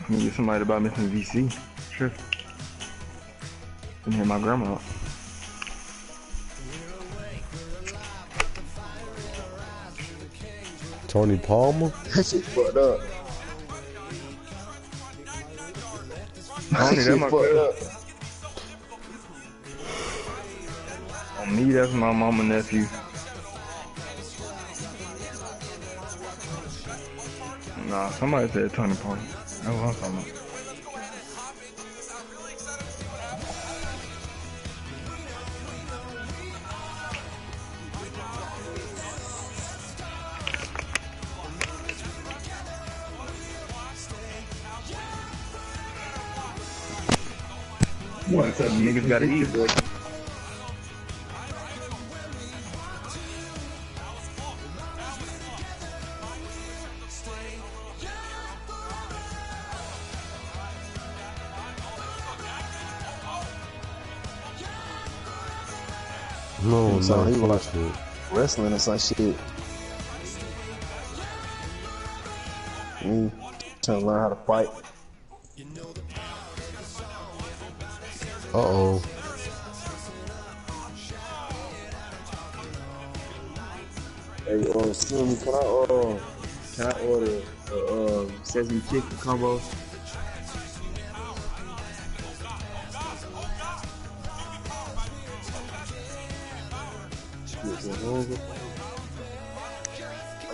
Let me get somebody to buy me some VC. Sure. And hit my grandma up. Tony Palmer? That shit fucked up. Tony, that my cousin. On me, that's my mama nephew. Nah, somebody said Tony Palmer. That's what I'm talking about. What's up, niggas gotta eat, boy. No, So he was fuck shit. wrestling or some shit. Me trying to learn how to fight. Uh-oh. Hey, excuse me, can I order sesame chicken combo? Oh,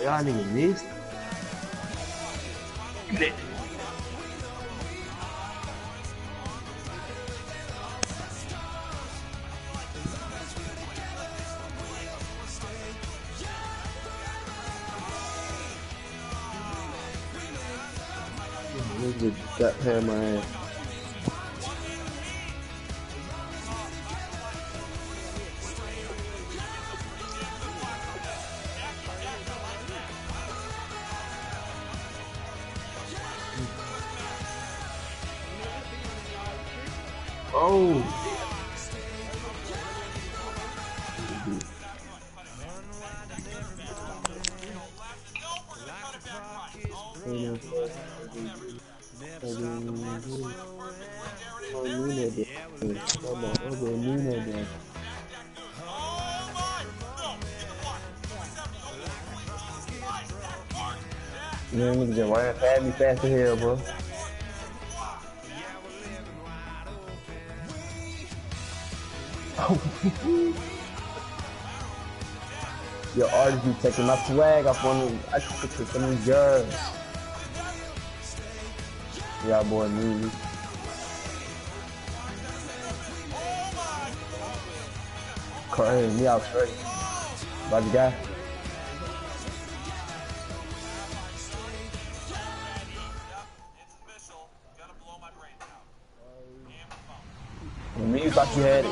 y'all niggas missed? Nigga got hair in my ass. Oh! Man, nigga just ran past me fast as hell, bro. Your artist be taking my swag off on me. I took it to some of these girls. Y'all boy need me. Crying me out straight. About the guy. When me thought you had it,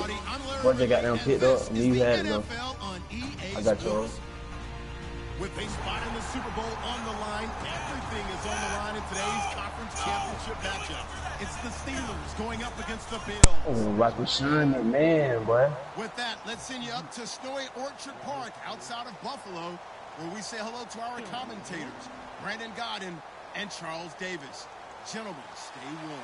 once they got down picked up, me you had it though. I got yours. With a spot in the Super Bowl on the line, everything is on the line in today's conference championship matchup. It's the Steelers going up against the Bills. Oh, Rock Rashawn, that man, boy. With that, let's send you up to Snowy Orchard Park outside of Buffalo, where we say hello to our commentators, Brandon Godden and Charles Davis. Gentlemen, stay warm.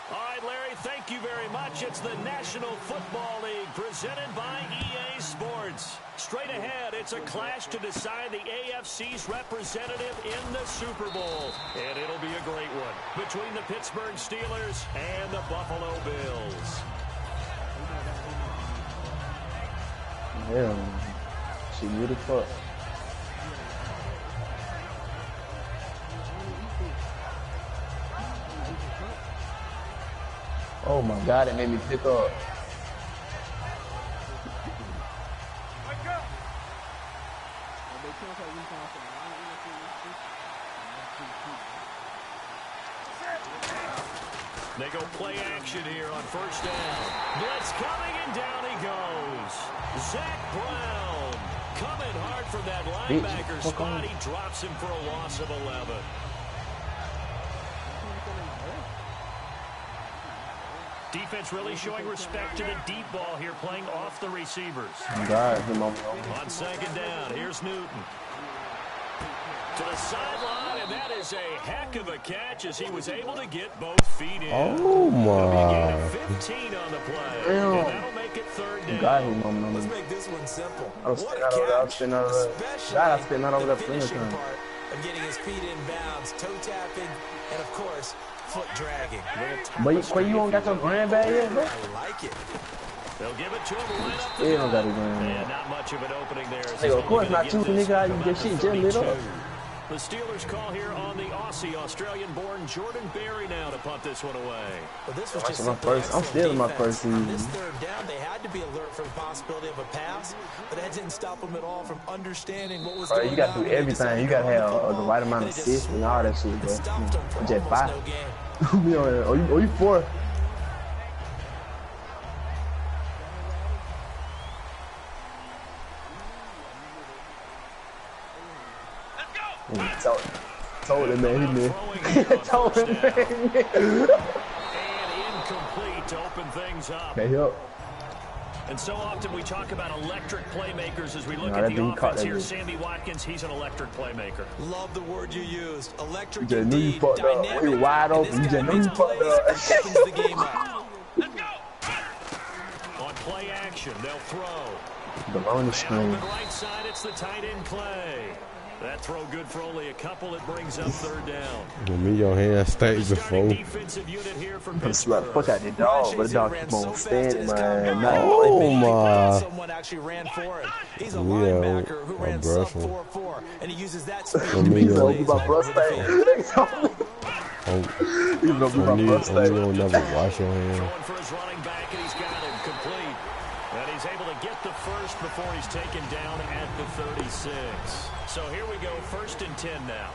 All right, Larry, thank you very much. It's the National Football League presented by EA Sports. Straight ahead, it's a clash to decide the AFC's representative in the Super Bowl. And it'll be a great one between the Pittsburgh Steelers and the Buffalo Bills. Hell, she good as fuck. Oh my God, it made me pick up. They go play action here on first down. Blitz coming, and down he goes. Zach Brown coming hard from that linebacker spot. He drops him for a loss of 11. Defense really showing respect to the deep ball here, playing off the receivers. On second down, here's Newton. To the sideline, and that is a heck of a catch as he was able to get both feet in. Oh my. 15 on the play. Damn. And that'll make it third down. Got him, man. Let's make this one simple. I was spinning out over there. I was spinning out over there. God, I was spinning out over there plenty of times. Of getting his feet in bounds, toe tapping, and of course, foot dragging. But Quay, you don't got your grand bag yet, bro? I like it. They'll give it to him right up the They don't got his grand and bag. not much of an opening there. Hey, of course not too, nigga. How you get shit just lit up? The Steelers call here on the Aussie, Australian-born Jordan Berry now to punt this one away. Well, this was That's just my first. I'm still in my first on season. this third down, they had to be alert for the possibility of a pass, but that didn't stop them at all from understanding what was Bro, going on. you gotta do everything. You gotta have the right amount of assists and all that shit, bro. I'm just 5. Oh, you 4. Told him, man. He knew. Told him, man. And incomplete to open things up. Okay, help. And so often we talk about electric playmakers as we look at the offense here. Sammy Watkins, he's an electric playmaker. Love the word you used. Electric You just knew you fucked up. We were wide open. You just knew you fucked up. Opens the game up. On play action, they'll throw. Below the screen. On the right side, it's the tight end Clay. That throw good for only a couple. It brings up third down. Give me your hand state before. Defensive unit here from I'm slap the fuck out the dog, but the dog keep on standing, man. Oh my. Someone actually ran for it. He's a linebacker who ran sub 4-4, and he uses that speed to make plays all over the field. He's gonna be my first You don't never wash your hands. Throwing for his running back, and he's got him complete. And he's able to get the first before he's taken down at the 36. So here we go, 1st and 10 now.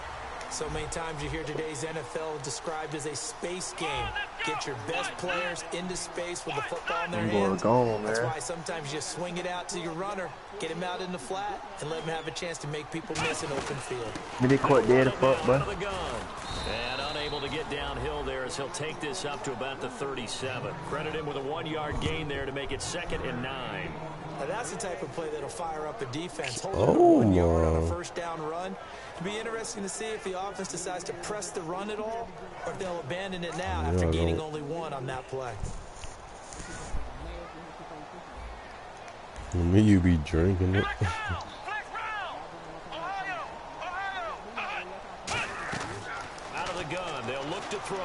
So many times you hear today's NFL described as a space game. Get your best players into space with the football in their hands. That's why sometimes you swing it out to your runner, get him out in the flat, and let him have a chance to make people miss an open field. Did caught dead fuck, bro? And unable to get downhill there as he'll take this up to about the 37. Credit him with a 1-yard gain there to make it 2nd and 9. Now that's the type of play that'll fire up a defense. Oh, Holding 1 yard on a first down run. It'll be interesting to see if the offense decides to press the run at all, or if they'll abandon it now after gaining only 1 on that play. Me, you be drinking it. Out of the gun, they'll look to throw.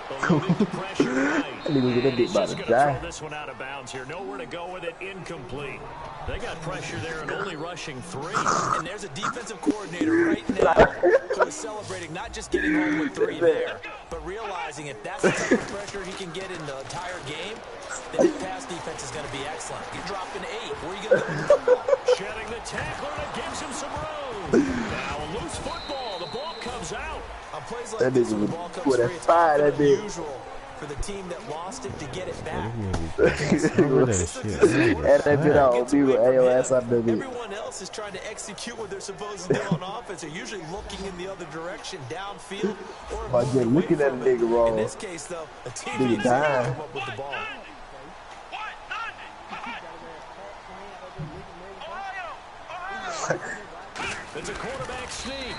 They'll move the pressure right. He's just going to throw this one out of bounds here. Nowhere to go with it. Incomplete. They got pressure there and only rushing 3. And there's a defensive coordinator right now who is celebrating not just getting home with 3 there, but realizing if that's the type of pressure he can get in the entire game, then his pass defense is going to be excellent. He's dropping 8. Where are you going to go with the football? Shedding the tackler that gives him some room. Now a loose football. The ball comes out. On plays like this, when the ball comes free, it's unusual for the team that lost it to get it back. Remember that shit. Everyone else is trying to execute what they're supposed to do on offense. They're usually looking in the other direction, downfield, or moving away from it. In this case, though, a team needs to come up with the ball. It's a quarterback sneak.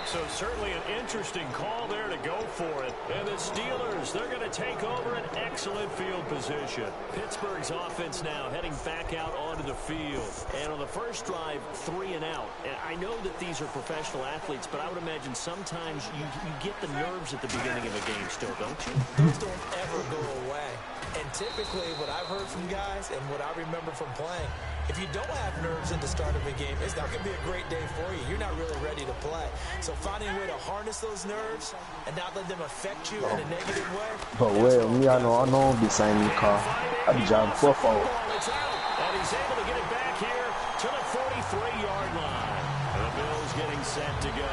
So certainly an interesting call there to go for it. And the Steelers, they're going to take over an excellent field position. Pittsburgh's offense now heading back out onto the field. And on the first drive, 3 and out. And I know that these are professional athletes, but I would imagine sometimes you get the nerves at the beginning of a game still, don't you? Those don't ever go away. And typically what I've heard from guys and what I remember from playing, if you don't have nerves at the start of a game, it's not going to be a great day for you. You're not really ready to play. So finding a way to harness those nerves and not let them affect you in a negative way. But well, me, I know I'll be signing the car. I'll be driving 4-4. And he's able to get it back here to the 43-yard line. The Bills getting set to go.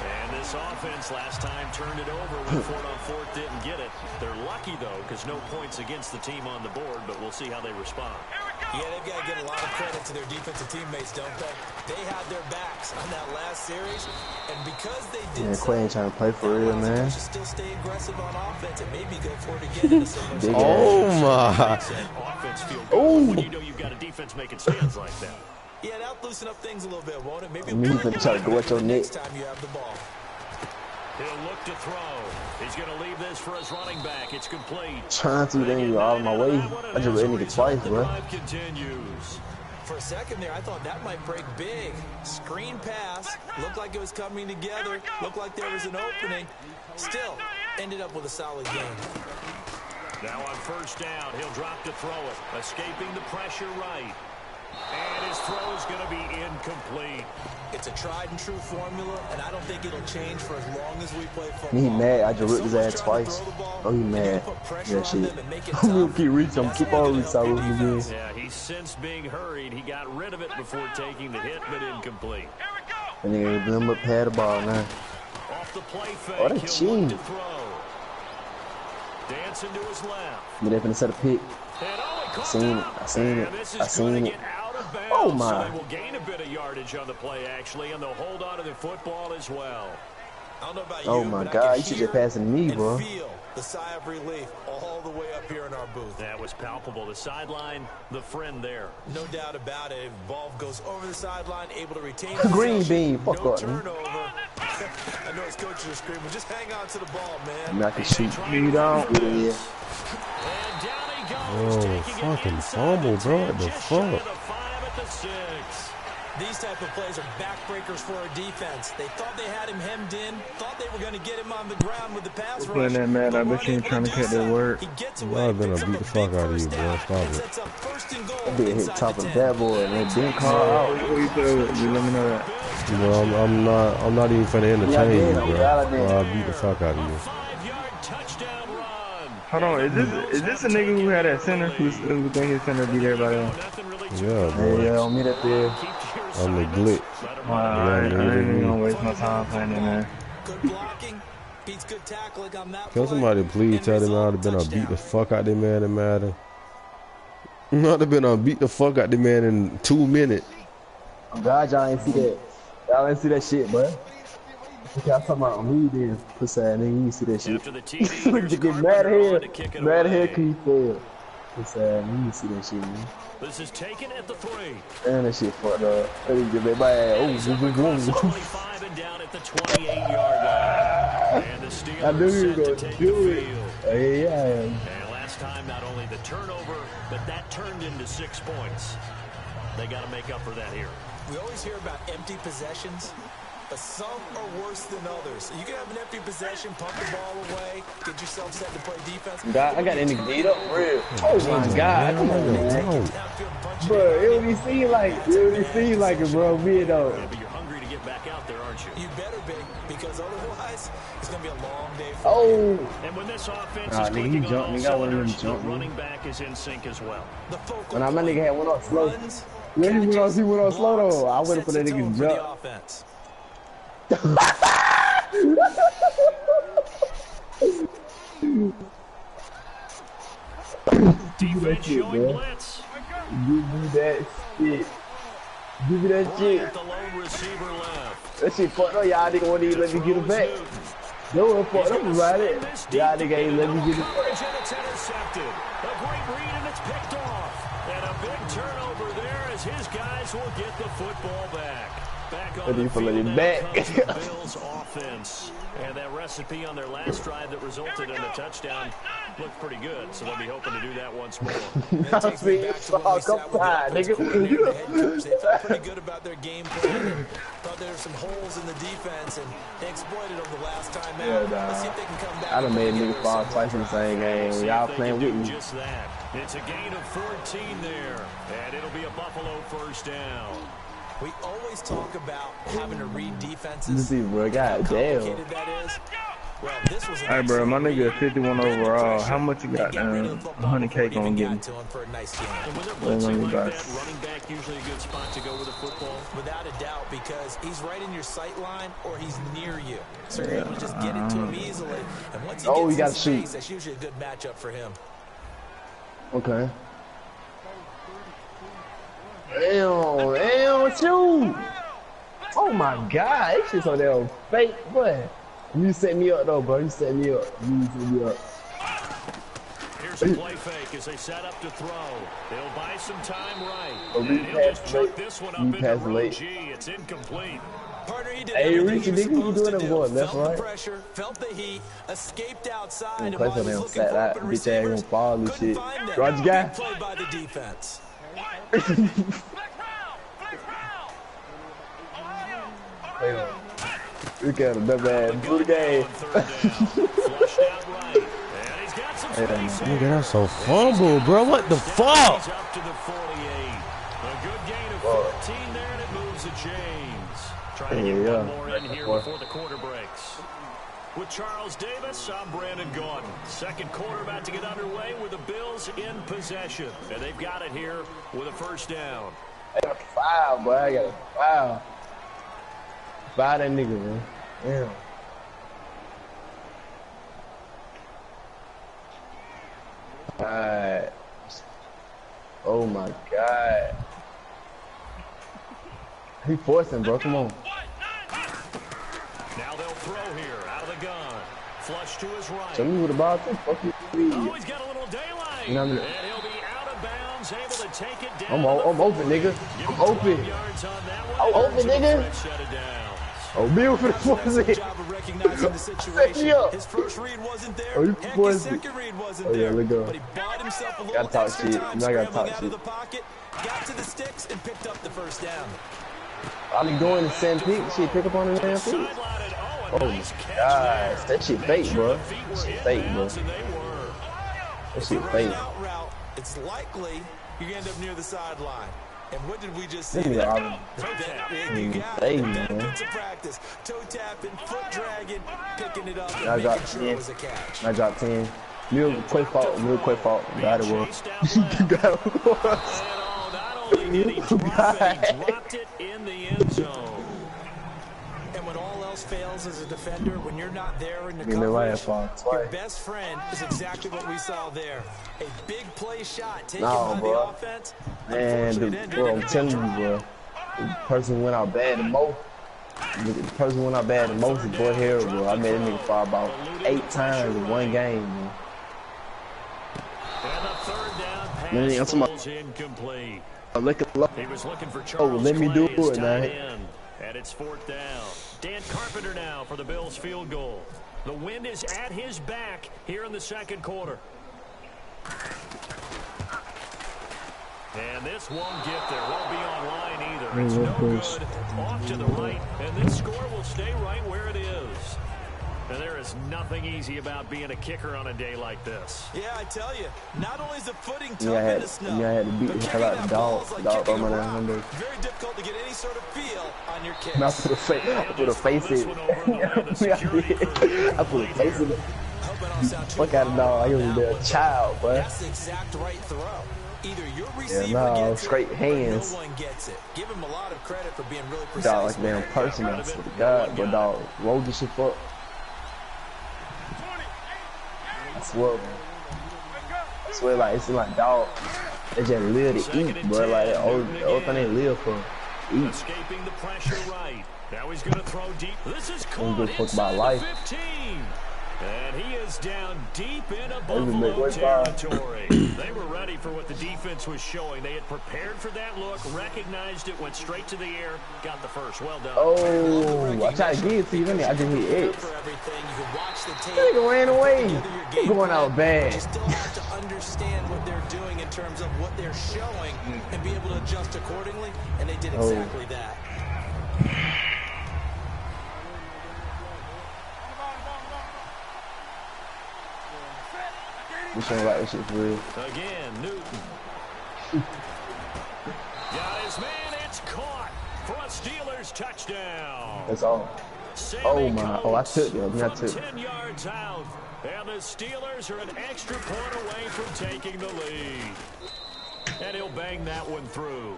And this offense last time turned it over when 4th on 4th didn't get it. They're lucky, though, because no points against the team on the board, but we'll see how they respond. Yeah, they've got to give a lot of credit to their defensive teammates, don't they? They had their backs on that last series, and because they did Quay ain't trying to play for real, man. should still stay aggressive on offense and maybe go for it again in the same Oh my! Offense feel good when you know you've got a defense making stands like that. Yeah, that'll loosen up things a little bit, won't it? Maybe you can try to go at your neck. next time you have the ball. He'll look to throw. He's going to leave this for his running back. It's complete. Trying to, then you're out of my way. I just read nigga twice, bro. Continues. For a second there, I thought that might break big. Screen pass. Looked like it was coming together. Looked like there was an opening. Still, ended up with a solid game. Now on first down, he'll drop to throw it. Escaping the pressure right. And his throw is going to be incomplete. It's a tried and true formula, and I don't think it'll change for as long as we play football. He mad. I just ripped his ass twice. Oh, he mad. Yeah, shit. I'm gonna keep reaching him. Keep on reaching him. Yeah, he's since being hurried. He got rid of it before taking the hit, but incomplete. And then he blew up, had the ball now. Off the play fake, Oh, that's cheating. Dancing to his left. But they finna set a pick. I seen it. Oh my. So they will gain a bit of yardage on the play, actually, and they'll hold on to the football as well. I don't know about Oh you, my but God, you should just pass it to me, bro. Feel the sigh of relief all the way up here in our booth. That was palpable. The sideline, the friend there. No doubt about it. Ball goes over the sideline, able to retain Green possession. bean, fuck No up, man. turnover. I know his coaches are screaming, just hang on to the ball, man. I mean, I can shoot. You don't. Yeah. And down he goes, Oh, taking it fucking inside fumble, the bro. 10, What the just shy of fuck? the 5 at the 6. These type of plays are backbreakers for our defense. They thought they had him hemmed in, thought they were going to get him on the ground with the pass rush. Playing that mad, I bet you ain't trying to cut that word. He gets Y'all away, gonna picks up beat a the fuck big out of you, first bro. down, Stop and it. sets up first and goal That bitch hit inside top the of 10. that boy and it didn't call out. What you play with? You let me know that. Well, I'm not even finna entertain you, bro. I'll beat the fuck out of you. 5-yard touchdown run. Hold on, is this a nigga who had that center who think his center beat everybody else? Nothing really Yeah, Hey, bro. yeah, on me that there. I'm the glitch. Wow, I ain't even gonna waste my time playing that, man. Good blocking, beats good tackling on that Can play. somebody please tell them I'd have been on beat the fuck out the man in Madden? I'd have been on beat the fuck out the man in 2 minutes. I'm glad y'all ain't see that. Y'all ain't see that shit, bro. Okay, I'm talking about me then. Pussy ass nigga, you ain't see that shit. After the TD, Look here's at get Carpenter mad on here. to kick it Mad away. here, can you fail? Pussy ass, you ain't see that shit, man. This is taken at the 3. Damn, that shit fucked up. Let me get back my ass. Up Oh, across the boom. 25 and down at the 28-yard line. And the Steelers I knew you were set to gonna take do the it. field. Hey, yeah. And last time, not only the turnover, but that turned into 6 points. They got to make up for that here. We always hear about empty possessions, but some are worse than others. You can have an empty possession, pump the ball away, get yourself set to play defense. God, I got any beat up real. Oh my God, come on, man. Bro, it would be seem like it, bro. Me though. Yeah, but you're hungry to get back out there, aren't you? You better be, because otherwise, it's going to be a long day for Oh, And when this offense Nah, is nigga, clicking he on jumped. all Nigga, I wouldn't cylinders, even jump, the man. running back is in sync as well. the focal when my nigga had went on slow. runs, Yeah, he went on slow though. I waited for that sets the tone nigga for the jump. offense. Defense shit, showing man. blitz. Give me that shit. Give me that Right shit. at the lone receiver left. That shit fucked up. Y'all nigga won't even let me get it back. No one fucked up about it. Y'all nigga ain't let me get it back. And it's intercepted. A great read and it's picked off. And a big turnover there as his guys will get the football back. Back on the field now comes the Bills offense. And that recipe on their last drive that resulted in a touchdown looked pretty good. So they'll be hoping to do that once more. That takes me back to when we sat with the offensive coordinator and the head coach. They felt pretty good about their game plan and thought there were some holes in the defense, and they exploited them the last time out. Let's see if they can come back. I done made niggas fall together twice in the same game. See Y'all if they playing can with do me. just that. It's a gain of 14 there. And it'll be a Buffalo first down. We always talk about having to read defenses. You see, bro, How god damn. complicated that is. Well, this was an Hey, bro, my excellent nigga read. 51 Read the overall. pressure How much you got and get rid down? of the football 100K before it gonna even get got me. to him for a nice game. And when they're Well, blitzing running like backs. that, running back usually a good spot to go with a football. Without a doubt, because he's right in your sight line or he's near you. So you're able to just get it to him easily. And once he Oh, gets you gotta his shoot. face, that's usually a good matchup for him. Okay. Damn, shoot. Oh my god, this shit's so damn fake, boy. You set me up though, bro. You set me up. You set me up. Here's a play fake as they set up to throw. They'll buy some time right. Oh, And we he'll just passed chuck late. this one We up into passed row late. G. It's incomplete. Partner, he did Hey, everything Richie, he was nigga, you supposed doing to that do. boy, left, Felt right? the pressure, felt the heat, escaped outside, and Play while he for was them, looking sat for that open bitch ass receivers, gonna fall and couldn't shit. find them. Roger guy. Big play by the defense. Look at him, that man. Do the game. Flushed out right. And he's got some space Nigga, here. that's a fumble, bro. What the fuck? He's up to the 48. A good gain of 14 there, and it moves to James. Trying to get one more in here before the quarter breaks. With Charles Davis, I'm Brandon Gordon. Second quarter about to get underway with the Bills in possession. And they've got it here with a first down. I got a foul, boy. I got a foul. Foul that nigga, man. Damn. Alright. Oh my god. He forcing, bro. Come on. Now they'll throw here out of the gun. Flush to his right. Show me who the ball is. Fuck you. Oh, he's got a little daylight. You know what I mean? And he'll be out of bounds, able to take it down. I'm open, nigga. I'm open. I'm open, nigga. Shut it down. Oh, Bill for the force it. Job of recognizing the situation. His first read wasn't there. Oh, you Heck, his forced it. second read wasn't Oh, yeah, there. let go. But he bought himself a Gotta little talk extra shit. time You know I gotta scrambling talk out of shit. the pocket, got to the sticks, and picked up the first down. All he doing is send pick. Shit, pick up on the damn pick. Oh my gosh, that shit fake, bro. That shit fake, bro. That shit fake. Out route, it's likely you end up near the sideline. And what did we just see? Let me there? out. You got Hey, it. man. Benefits of practice. Toe tapping, foot dragging, picking it up, I and got making sure 10. it was a catch. I dropped 10. Real quick fault. Got it, bro. Got it, bro. Not only did he drop it, he dropped it in the end zone. And when all else fails as a defender, when you're not there in the Give me right coverage, fall your twice. best friend is exactly what we saw there. A big play shot taken No, by bro. the offense. Man, Unfortunately, dude, it ended bro, in I'm a telling you, big bro. The person went out bad the most. The person went out bad the most is Boy Harrell, bro. I made a nigga fall about 8 times in one game, man. And the third down pass Man, I'm talking about- falls incomplete. Look at look. He was looking for Charles let me do Clay, his it, man. tight end. And it's fourth down. Dan Carpenter now for the Bills field goal. The wind is at his back here in the second quarter. And this won't get there. Won't be online either. It's no good. Off to the right. And this score will stay right where it is. And there is nothing easy about being a kicker on a day like this. Yeah, I tell you, not only is the footing tough Yeah, I in the had, snow, yeah, I had to beat but the kicking hell out of that the ball dog. is like Dog kicking on a my rock. 100. Very difficult to get any sort of feel on your kicks. And I put a face in it. I put a face in it. Hope I don't sound too Fuck out of loud dog. I on was a that little one. child, boy. That's the exact right throw. Either your receiver no, gets straight it, hands. or no one gets it. Give him a lot of credit for being really precise. Dog, like damn person, I swear to God. But dog, roll this shit up. I swear, man. I swear, like, it's like dog. They just live to eat, bro. Like, the only thing they live for. Eat. Escaping the pressure right. Now he's going to throw deep. This is Don't caught give a fuck inside about the life. 15. And he is down deep into Even Buffalo make way far. territory. They were ready for what the defense was showing. They had prepared for that look, recognized it, went straight to the air, got the first. Well done. Oh, I tried to give it to you, didn't I? I just hit X. For everything, you can watch the tape. That nigga ran away. Put together your He game going out plan, but bad. You still have to understand what they're doing in terms of what they're showing and be able to adjust accordingly, and they did exactly that. We shouldn't like this shit for real. Again, Newton. Got his man. It's caught for a Steelers touchdown. That's all. Sammy Oh my! Oh, I took it. I mean, I from took. 10 yards out. And the Steelers are an extra point away from taking the lead. And he'll bang that one through.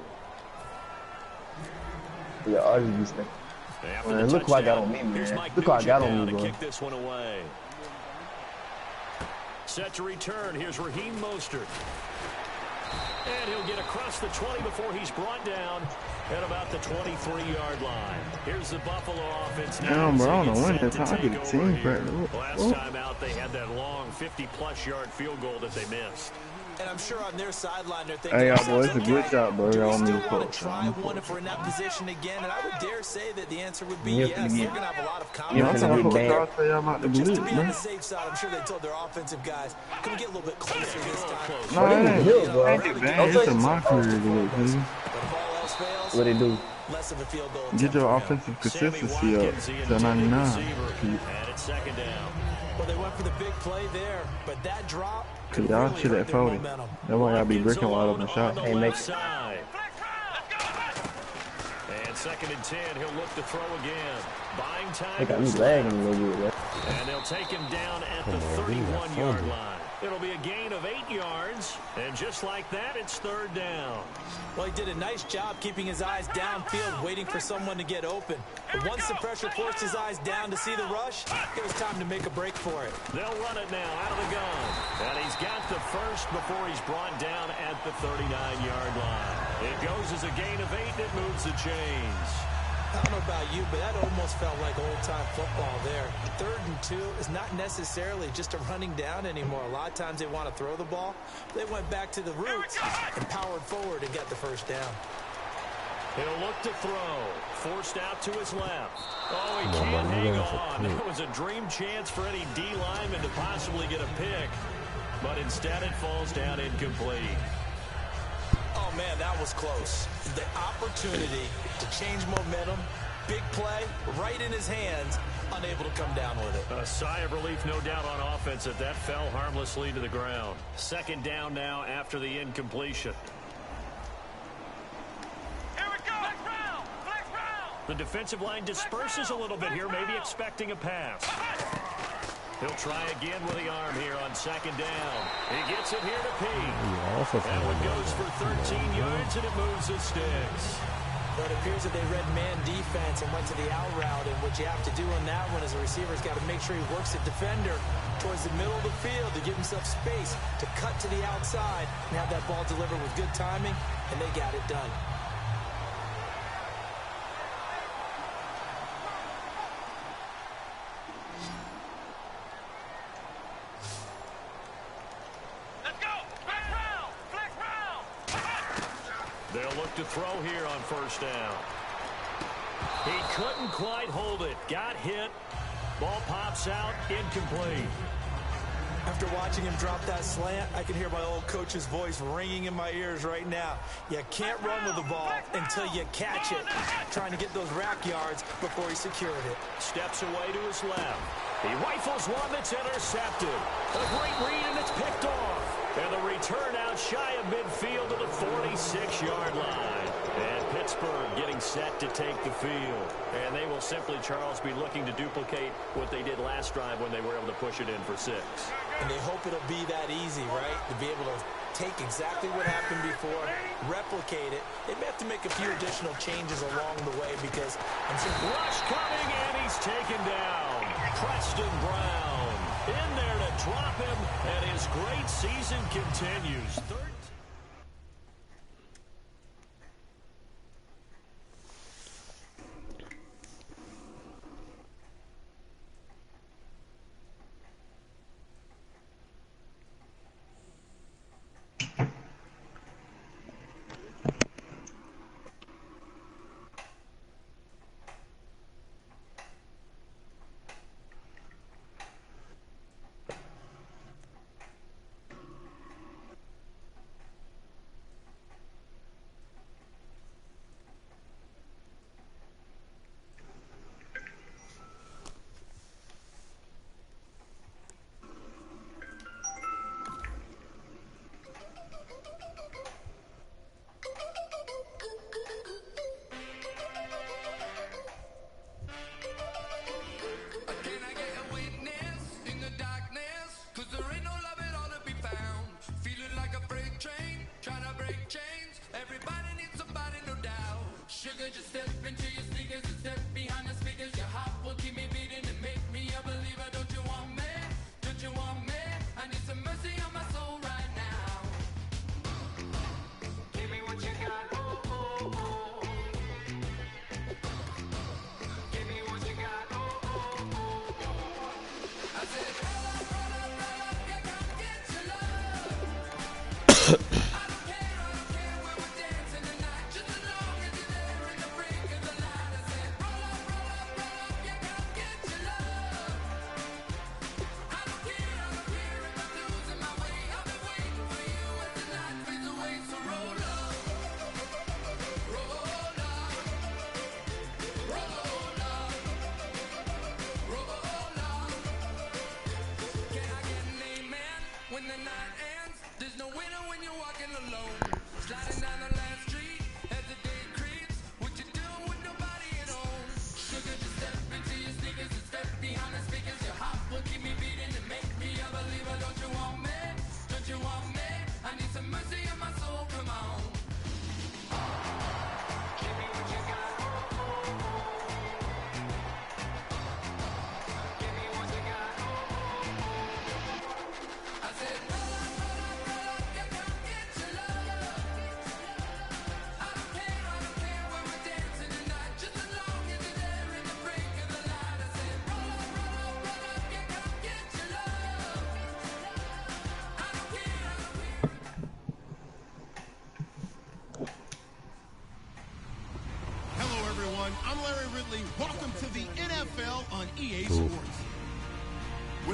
Yeah, I just used to. After Man, the look who I got on touchdown, me, here's man. Mike Look who I got Nugent on now me, to bro. kick this one away. Set to return. Here's Raheem Mostert. And he'll get across the 20 before he's brought down at about the 23-yard line. Here's the Buffalo offense now. Damn, bro, I don't know when Set that's to how I take get a over team here. practice. Last time out, they had that long 50-plus yard field goal that they missed. And I'm sure on their sideline they're thinking, Hey, y'all boys, it's a good job, bro. do we Y'all still need to want coach. to try one if we're in that position again? And I would dare say that the answer would be You're yes. finna They're get- going to have a lot of Yeah, confidence. I'm talking about bad. what y'all say about the But just blitz, to be bro. on the safe side, I'm sure they told their offensive guys, can we get a little bit closer this time? No, it ain't. Good, bro. It ain't bad. It's a mockery glitch, nigga. But if all else fails, What they do? less of a field goal Get attempt your for him. offensive Sammy consistency up Watkins, the to intended 99. receiver, and it's second down. Well, they went for the big play there, but that drop Cause could y'all really shit hurt at their 40. momentum. That's why y'all be Watkins bricking a lot of alone them on shots. the Hey, left make- side. And second and 10, he'll look to throw again. Buying They time. got me goes lagging a left. little bit, bro. And they'll take him down at the Come on, give me that 31-yard fumble. line. It'll be a gain of 8 yards. And just like that, it's third down. Well, he did a nice job keeping his eyes downfield, waiting for someone to get open. But once the pressure forced his eyes down to see the rush, it was time to make a break for it. They'll run it now out of the gun. And he's got the first before he's brought down at the 39-yard line. It goes as a gain of 8, and it moves the chains. I don't know about you, but that almost felt like old-time football there. 3rd and 2 is not necessarily just a running down anymore. A lot of times they want to throw the ball. They went back to the roots and powered forward and got the first down. He'll look to throw. Forced out to his left. Oh, he Come on, can't man, hang you guys are on. quick. It was a dream chance for any D lineman to possibly get a pick. But instead it falls down incomplete. Oh, man, that was close. The opportunity to change momentum, big play, right in his hands, unable to come down with it. A sigh of relief, no doubt, on offense that that fell harmlessly to the ground. Second down now after the incompletion. Here we go. Flex round. Flex round. The defensive line disperses a little bit here, maybe expecting a pass. He'll try again with the arm here on second down. He gets it here to Pete. That one goes for 13 yards, and it moves the sticks. But it appears that they read man defense and went to the out route, and what you have to do on that one is a receiver's got to make sure he works the defender towards the middle of the field to give himself space to cut to the outside and have that ball delivered with good timing, and they got it done. Let's go. Flex round. Flex round. They'll look to throw here on first down. He couldn't quite hold it. Got hit. Ball pops out. Incomplete. After watching him drop that slant, I can hear my old coach's voice ringing in my ears right now. You can't run with the ball until you catch it. Trying to get those rack yards before he secured it. Steps away to his left. He rifles one that's intercepted. A great read, and it's picked off. And the return out shy of midfield to the 46-yard line. And Pittsburgh getting set to take the field. And they will simply, Charles, be looking to duplicate what they did last drive when they were able to push it in for 6. And they hope it'll be that easy, right? To be able to take exactly what happened before, replicate it. They may have to make a few additional changes along the way because I'm sure... Rush coming, and he's taken down. Preston Brown in there to drop him, and his great season continues.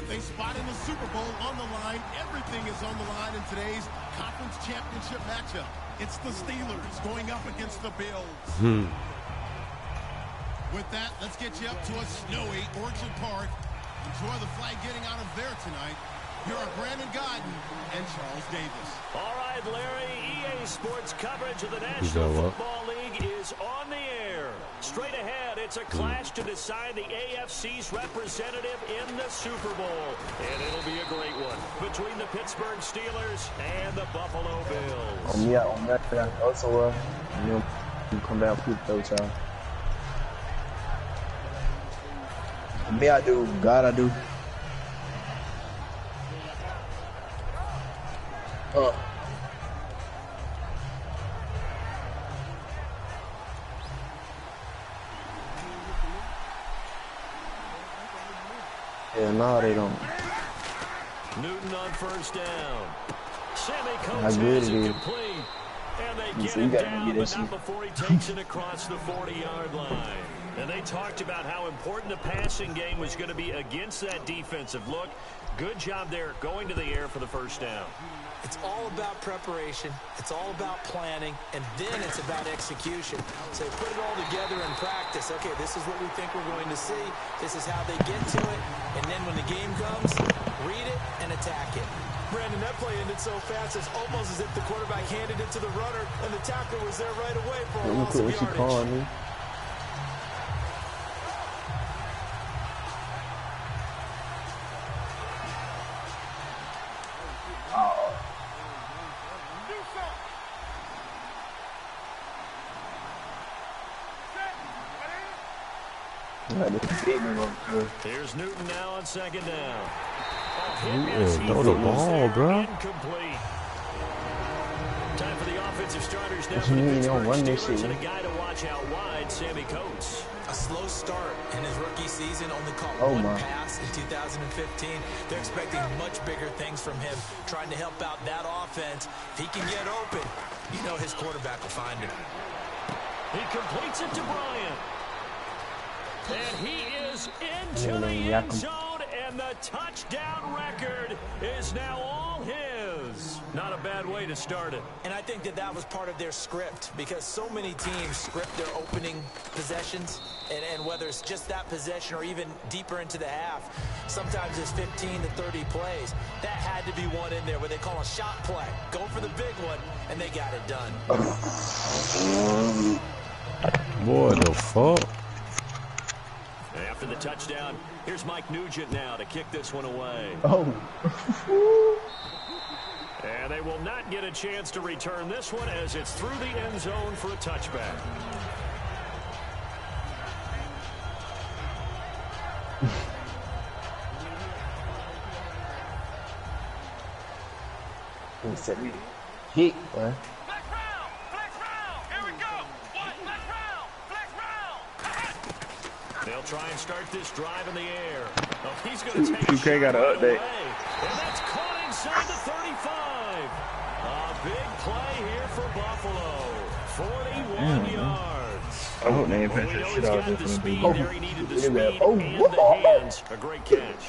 With a spot in the Super Bowl on the line, everything is on the line in today's conference championship matchup. It's the Steelers going up against the Bills. With that, let's get you up to a snowy Orchard Park. Enjoy the flag getting out of there tonight. Here are Brandon Godden and Charles Davis. All right, Larry, EA Sports coverage of the National Football League is on the air. Straight ahead, it's a clash to decide the AFC's representative in the Super Bowl. And it'll be a great one between the Pittsburgh Steelers and the Buffalo Bills. Yeah, also, you come down, poop though, child. Me, I do. God, I do. Yeah, no, they don't. Newton on first down. Sammy How Coates good has it it is. complete. And they get So you him gotta down, get but this not shit. before he takes it across the 40-yard line. And they talked about how important the passing game was going to be against that defensive look. Good job there going to the air for the first down. It's all about preparation. It's all about planning. And then it's about execution. So put it all together in practice. Okay, this is what we think we're going to see. This is how they get to it. And then when the game comes, read it and attack it. Brandon, that play ended so fast, it's almost as if the quarterback handed it to the runner, and the tackler was there right away for a loss of yardage. Here's Newton now on second down. Throw the ball, bro. Incomplete. Time for the offensive starters now What for you the mean you don't Pittsburgh run this Steelers shit? and a guy to watch out wide, Sammy Coates. A slow start in his rookie season, only caught Oh, one my. pass in 2015. They're expecting much bigger things from him, trying to help out that offense. If he can get open, you know his quarterback will find him. He completes it to Bryant. And he is into the end zone, and the touchdown record is now all his. Not a bad way to start it. And I think that that was part of their script, because so many teams script their opening possessions, and whether it's just that possession or even deeper into the half, sometimes it's 15 to 30 plays. That had to be one in there where they call a shot play. Go for the big one, and they got it done. Boy, the fuck? After the touchdown, here's Mike Nugent now to kick this one away. Oh. And they will not get a chance to return this one as it's through the end zone for a touchback. He said we heat, boy. Flex round. Here we go. What? Flex round. Flex round. They'll try and start this drive in the air. Oh, he's going to take 2K got an right update. away. And that's caught inside the 35. A big play here for Buffalo. 41 yards. I hope they ain't Well, pass we that know shit he's out got the there. speed there. He needed the Look speed at that. Oh, and the hands. A great catch.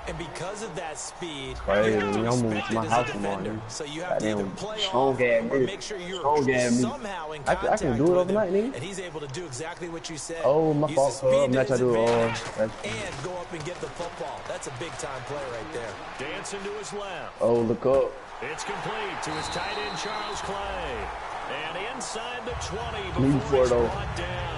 And because of that speed, Hey, you have to I'm moving respect to my it as a house tomorrow, defender. dude. So you have to either Goddamn play strong off ass or nigga. make sure you're Strong ass nigga. somehow in I contact can do it with overnight, him. nigga. And he's able to do exactly what you said. Oh, my Use fault, the speed I'm not to his trying to do it all. advantage and go up and get the football. That's a big-time play right there. Dancing to his left. Oh, look up. It's complete to his tight end, Charles Clay. And inside the 20 Need before for he's it, though. brought down.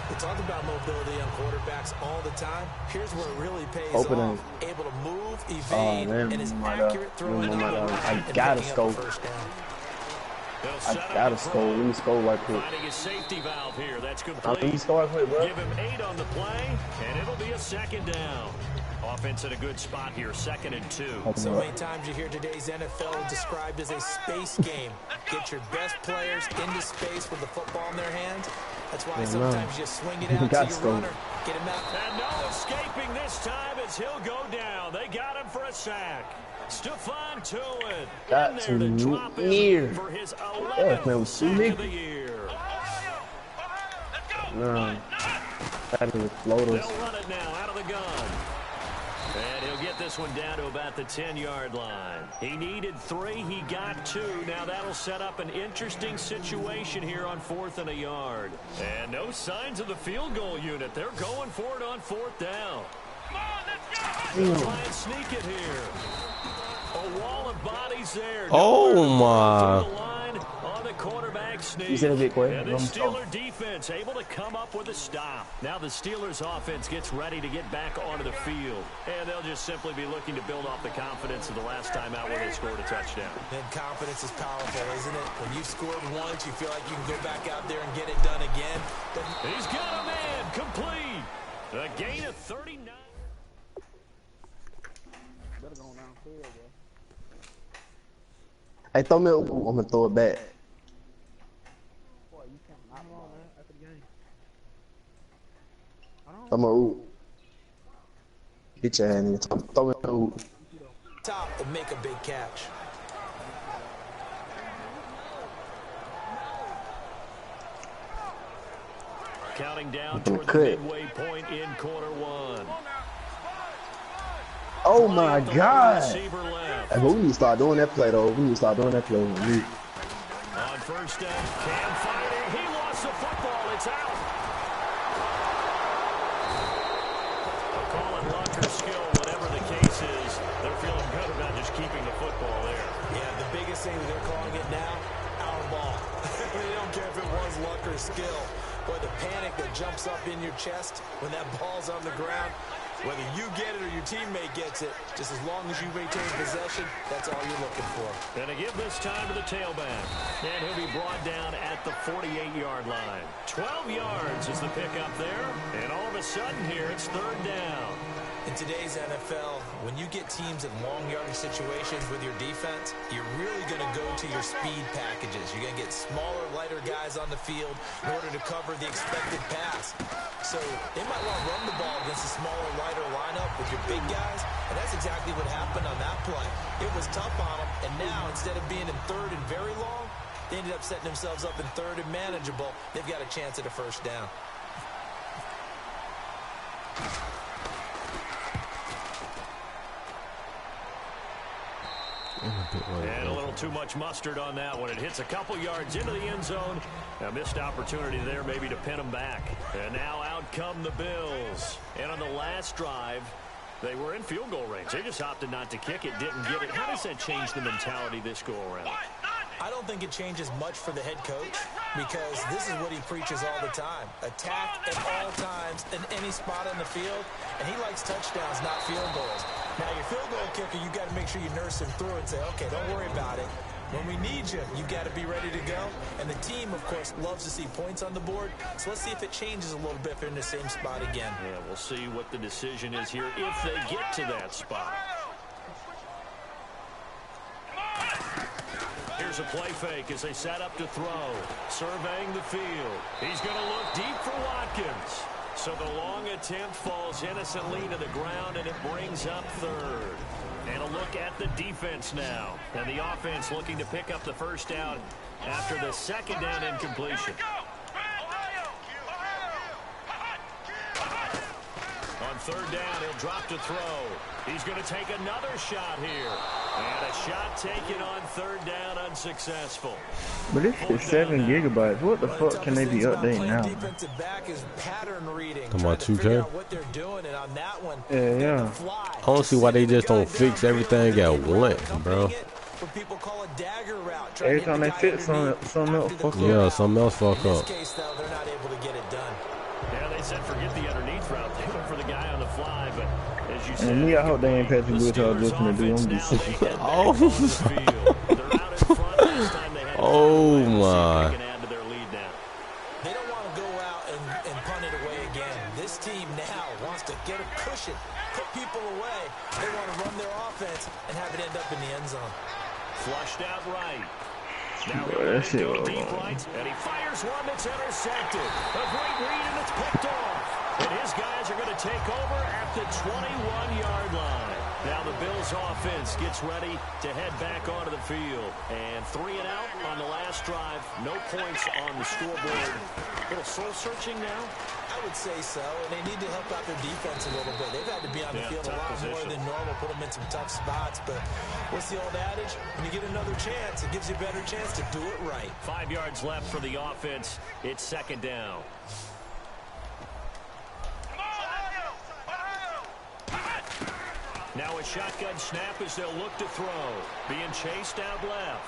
We talk about mobility on quarterbacks all the time. Here's where it really pays Opening. off. Able to move, Oh, evade, man, and is oh my accurate God. throwing Oh my God. I and gotta picking up a score. first down. They'll I set up gotta the score. throw. Let me score right quick. Finding his safety valve here. That's Let me complete. score right quick, bro. Give him 8 on the play, and it'll be a second down. Offense in a good spot here, 2nd and 2. So many times you hear today's NFL described as a space game. Get your best players into space with the football in their hands. That's why sometimes you swing it out got to your scored. runner. Get him out. And no escaping this time as he'll go down. They got him for a sack. Stephon Tuitt Got in there too to drop him near. for his man 11th was too sack near. of the year. No. That is floaters. They'll run it now out of the gun. And he'll get get this one down to about the 10-yard line. He needed 3. He got 2. Now that'll set up an interesting situation here on 4th and a yard. And no signs of the field goal unit. They're going for it on 4th down. Come on, let's go! They'll try and sneak it here. A wall of bodies there. Oh, my. On the quarterback sneak. You said a bit quick. And the Steeler defense able to come up with a stop. Now the Steelers offense gets ready to get back onto the field. And they'll just simply be looking to build off the confidence of the last time out where they scored a touchdown. Then confidence is powerful, isn't it? When you've scored once, you feel like you can go back out there and get it done again. But he's got a man complete. A gain of 39. Hey, throw me a, I'm gonna throw it back. Throw me a oop. Get your hand in. Throw me a oop. top and make a big catch. Counting down toward the midway point in quarter 1. Oh my God! Hey, but we need to start doing that play though. We need to start doing that play. On first down, Cam fighting. He lost the football. It's out. They'll call it luck or skill, whatever the case is. They're feeling good about just keeping the football there. Yeah, the biggest thing that they're calling it now, our ball. They don't care if it was luck or skill. Boy, the panic that jumps up in your chest when that ball's on the ground. Whether you get it or your teammate gets it, just as long as you retain possession, that's all you're looking for. And to give this time to the tailback. And he'll be brought down at the 48-yard line. 12 yards is the pickup there. And all of a sudden here, it's 3rd down. In today's NFL, when you get teams in long yardage situations with your defense, you're really going to go to your speed packages. You're going to get smaller, lighter guys on the field in order to cover the expected pass. So they might want to run the ball against a smaller, lighter lineup with your big guys, and that's exactly what happened on that play. It was tough on them, and now instead of being in 3rd and very long, they ended up setting themselves up in 3rd and manageable. They've got a chance at a 1st down. And a little too much mustard on that one. It hits a couple yards into the end zone. A missed opportunity there maybe to pin them back. And now out come the Bills. And on the last drive, they were in field goal range. They just opted not to kick it, didn't get it. How does that change the mentality this go around? I don't think it changes much for the head coach because this is what he preaches all the time. Attack at all times in any spot on the field, and he likes touchdowns, not field goals. Now, your field goal kicker, you got to make sure you nurse him through and say, okay, don't worry about it. When we need you, you got to be ready to go. And the team, of course, loves to see points on the board. So let's see if it changes a little bit if they're in the same spot again. Yeah, we'll see what the decision is here if they get to that spot. Here's a play fake as they set up to throw. Surveying the field. He's going to look deep for Watkins. So the long attempt falls innocently to the ground, and it brings up 3rd. And a look at the defense now. And the offense looking to pick up the 1st down after the 2nd down incompletion. On 3rd down, he'll drop to throw. He's going to take another shot here. And a shot taken on 3rd down, unsuccessful. But it's 7 gigabytes. What the fuck can they be updating now? Come on, 2K. Yeah. I don't see why they just don't fix everything at once, bro. Every time they fix something else fuck up. Yeah, something else fuck up. Yeah, they said forget the underneath route. They went for the guy on the fly, but as you said, And me, I hope they ain't passing what y'all just gonna do. I'm gonna be sick of that. Oh my. They don't want to go out and punt it away again. This team now wants to get a cushion, put people away. They want to run their offense and have it end up in the end zone. Flushed out right. Now that shit was deep right, and he fires one that's intercepted. A great read, and it's picked off. And his guys are going to take over at the 21-yard line. Now the Bills offense gets ready to head back onto the field. And 3 and out on the last drive. No points on the scoreboard. A little soul-searching now. I would say so, and they need to help out their defense a little bit. They've had to be on the field a lot more than normal, put them in some tough spots. But what's the old adage? When you get another chance, it gives you a better chance to do it right. 5 yards left for the offense. It's second down. Now a shotgun snap as they'll look to throw. Being chased out left.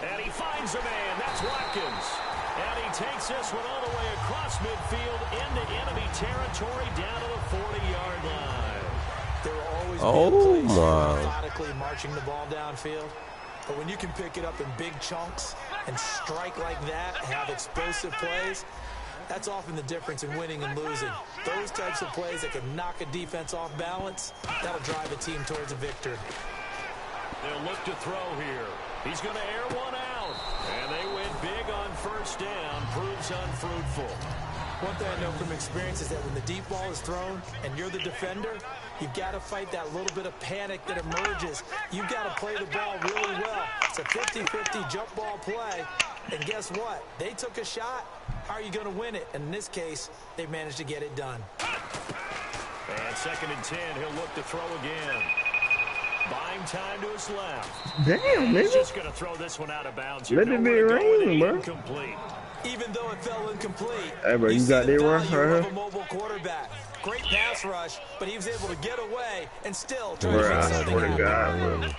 And he finds a man. That's Watkins. And he takes this one all the way across midfield into enemy territory down to the 40-yard line. There will always be a place methodically marching the ball downfield. But when you can pick it up in big chunks and strike like that, have explosive plays, that's often the difference in winning and losing. Those types of plays that can knock a defense off balance, that'll drive a team towards a victory. They'll look to throw here. He's going to air one out. And they win big on first down. Proves unfruitful. One thing I know from experience is that when the deep ball is thrown and you're the defender, you've got to fight that little bit of panic that emerges. You've got to play the ball really well. It's a 50-50 jump ball play. And guess what? They took a shot. How are you going to win it? And in this case, they managed to get it done. And 2nd and 10, he'll look to throw again. Buying time to his left. Damn, He's nigga. just going to throw this one out of bounds. Let it be raining, bro. Incomplete. Even though it fell incomplete, Hey, bro, you got that rush right of here? a mobile quarterback. Great pass rush, but he was able to get away and still try Bro, to I make something swear to happen. God.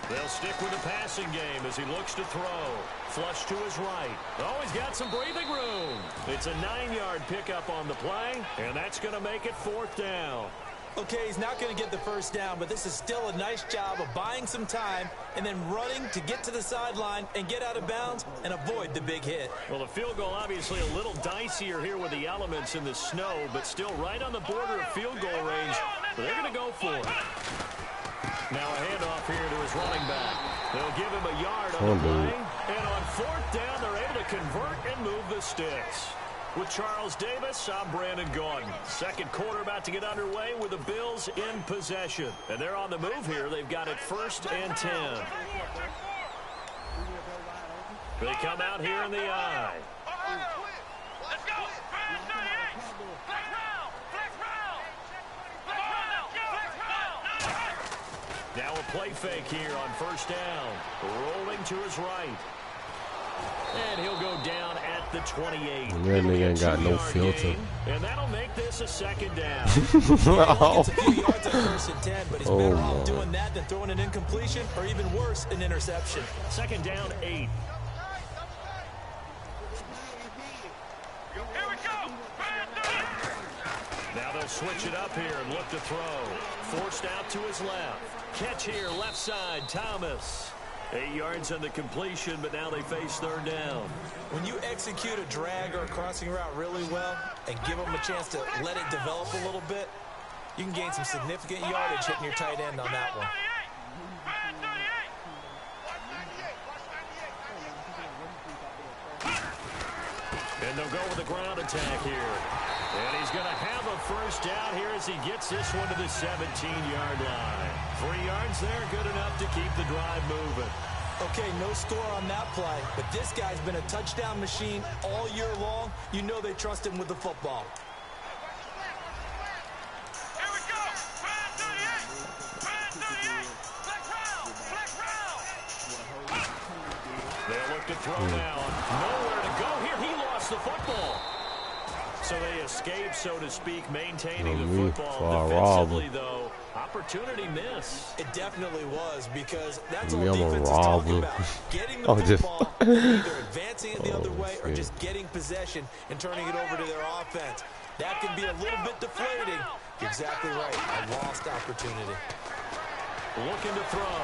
They'll stick with the passing game as he looks to throw. Flush to his right. Oh, he's got some breathing room. It's a 9-yard pickup on the play, and that's going to make it 4th down. Okay, he's not going to get the first down, but this is still a nice job of buying some time and then running to get to the sideline and get out of bounds and avoid the big hit. Well, the field goal obviously a little dicier here with the elements in the snow, but still right on the border of field goal range. But they're going to go for it. Now a handoff here to his running back. They'll give him a yard on the play. And on 4th down, they're able to convert and move the sticks. With Charles Davis, I'm Brandon Gordon. Second quarter about to get underway with the Bills in possession. And they're on the move here. They've got it 1st and 10. They come out here in the I. Let's go. Now a play fake here on 1st down. Rolling to his right. And he'll go down at the 28. That nigga ain't got no filter. Gain, and that'll make this a 2nd down. It's a few yards at 1st and 10, but he's better off doing that than throwing an incompletion or even worse, an interception. 2nd down, 8. Here we go. Now they'll switch it up here and look to throw. Forced out to his left. Catch here, left side, Thomas. 8 yards on the completion, but now they face 3rd down. When you execute a drag or a crossing route really well and give them a chance to let it develop a little bit, you can gain some significant yardage hitting your tight end on that one. And they'll go with the ground attack here. And he's going to have a 1st down here as he gets this one to the 17-yard line. 3 yards there, good enough to keep the drive moving. Okay, no score on that play, but this guy's been a touchdown machine all year long. You know they trust him with the football. Here we go. They'll look to throw now. Nowhere to go here. He lost the football. So they escape, so to speak, maintaining the football. Defensively, though, opportunity miss. It definitely was, because that's all defense is talking about. Getting the football, either advancing it the other way or just getting possession and turning it over to their offense. That can be a little bit deflating. Exactly right. A lost opportunity. Looking to throw.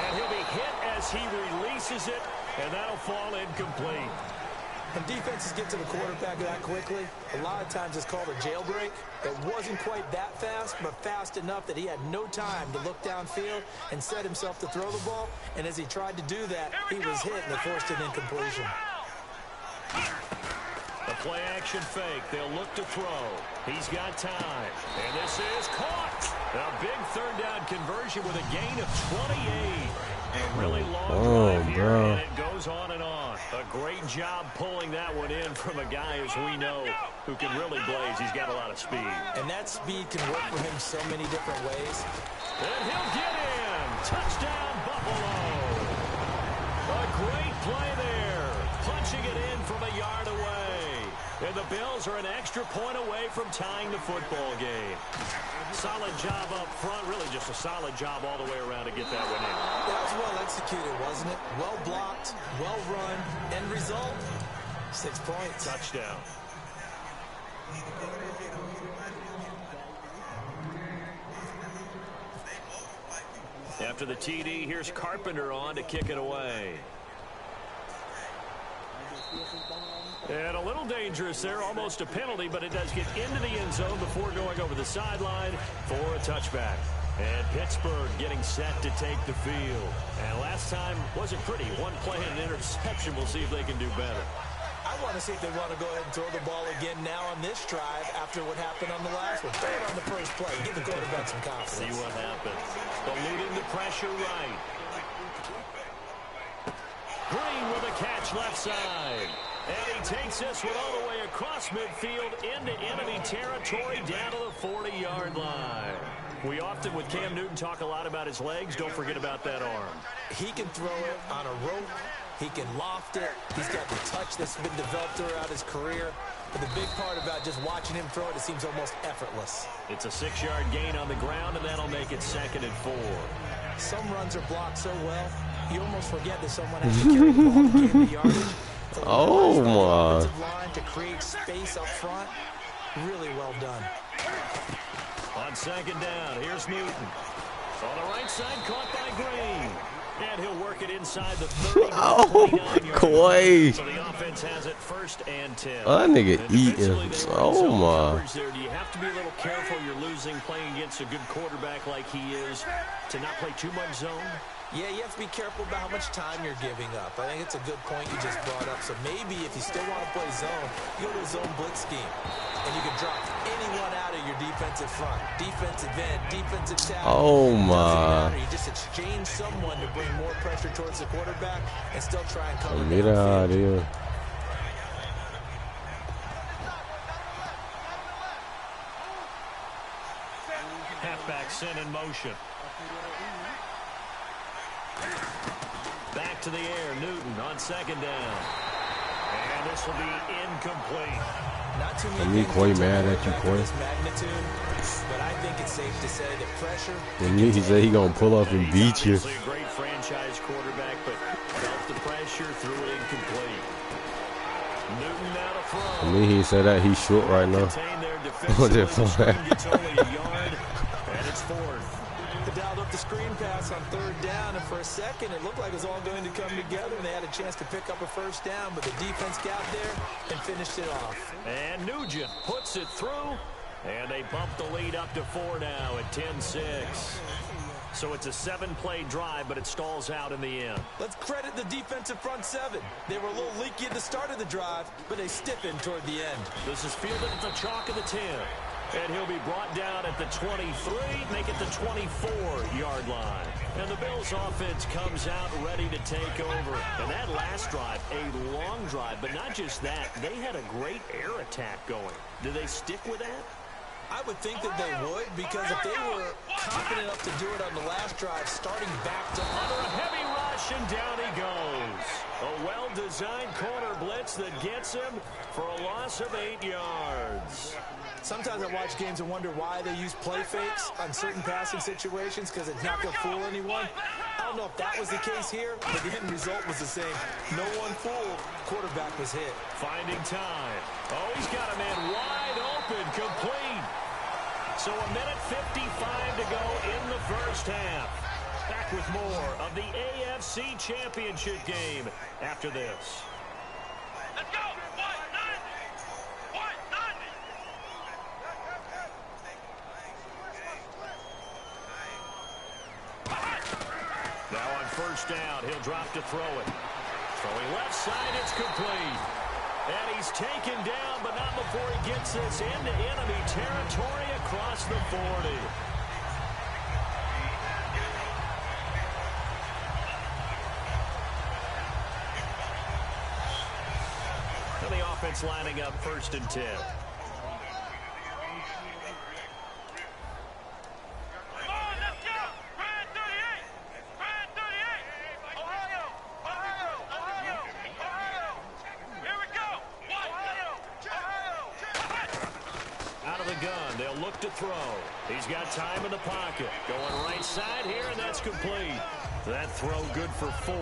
And he'll be hit as he releases it, and that'll fall incomplete. When defenses get to the quarterback that quickly, a lot of times it's called a jailbreak. It wasn't quite that fast, but fast enough that he had no time to look downfield and set himself to throw the ball. And as he tried to do that, he was hit and they forced an incompletion. A play action fake. They'll look to throw. He's got time. And this is caught. A big 3rd down conversion with a gain of 28. A really long drive here, and it goes on and on. A great job pulling that one in from a guy, as we know, who can really blaze. He's got a lot of speed. And that speed can work for him so many different ways. And he'll get in. Touchdown, Buffalo. A great play there. Punching it in from a yard away. And the Bills are an extra point away from tying the football game. Solid job up front. Really just a solid job all the way around to get that one in. That was well executed, wasn't it? Well blocked, well run. End result, 6 points. Touchdown. After the TD, here's Carpenter on to kick it away. And a little dangerous there, almost a penalty, but it does get into the end zone before going over the sideline for a touchback. And Pittsburgh getting set to take the field. And last time wasn't pretty. One play and an interception. We'll see if they can do better. I want to see if they want to go ahead and throw the ball again now on this drive after what happened on the last one. Throw it on the first play. Give the quarterback some confidence. See what happens. Eluding the pressure right. Green with a catch left side. And he takes this one all the way across midfield into enemy territory down to the 40-yard line. We often, with Cam Newton, talk a lot about his legs. Don't forget about that arm. He can throw it on a rope. He can loft it. He's got the touch that's been developed throughout his career. But the big part about just watching him throw it, it seems almost effortless. It's a 6-yard gain on the ground, and that'll make it 2nd and 4. Some runs are blocked so well, you almost forget that someone has to carry the ball to gain the yardage. Oh, my. Line to create space up front. Really well done. On 2nd down, here's Newton. On the right side, caught by Green. And he'll work it inside the 30. Oh, Quay. So the offense has it 1st and 10. That nigga eating. Oh, my. There. Do you have to be a little careful? You're losing playing against a good quarterback like he is to not play too much zone? Yeah, you have to be careful about how much time you're giving up. I think it's a good point you just brought up. So maybe if you still want to play zone, you go to a zone blitz scheme. And you can drop anyone out of your defensive front. Defensive end, defensive tackle. Oh, my. You just exchange someone to bring more pressure towards the quarterback and still try and cover Mira, downfield. Dios. Halfback sent in motion. Back to the air, Newton on 2nd down. And this will be incomplete. Not too many Quay mad at you, Quay. Magnitude, but I think it's safe to say that pressure. And he said he gonna pull up and beat you. A great franchise quarterback, but felt the pressure, threw it incomplete. Newton now to throw. I mean, he said that he's short right now. What the fuck? Gets only a yard, and it's 4th. They dialed up the screen pass on 3rd down, and for a second it looked like it was all going to come together, and they had a chance to pick up a 1st down, but the defense got there and finished it off. And Nugent puts it through, and they bump the lead up to 4 now at 10-6. So it's a 7-play drive, but it stalls out in the end. Let's credit the defensive front 7. They were a little leaky at the start of the drive, but they stiffened toward the end. This is fielded at the chalk of the 10. And he'll be brought down at the 23, make it the 24-yard line. And the Bills offense comes out ready to take over. And that last drive, a long drive, but not just that, they had a great air attack going. Do they stick with that? I would think that they would, because if they were confident enough to do it on the last drive, starting back to under a heavy rush, and down he goes. A well-designed corner blitz that gets him for a loss of 8 yards. Sometimes I watch games and wonder why they use play fakes on certain passing situations, because it's not going to fool anyone. I don't know if that was the case here, but the end result was the same. No one fooled. Quarterback was hit. Finding time. Oh, he's got a man wide open, complete. So a minute 55 to go in the 1st half. Back with more of the AFC Championship game after this. Let's go! Now on 1st down, he'll drop to throw it. Throwing left side, it's complete. And he's taken down, but not before he gets this into enemy territory across the 40. offense lining up 1st and 10. They'll look to throw. He's got time in the pocket. Going right side here, and that's complete. That throw good for 4.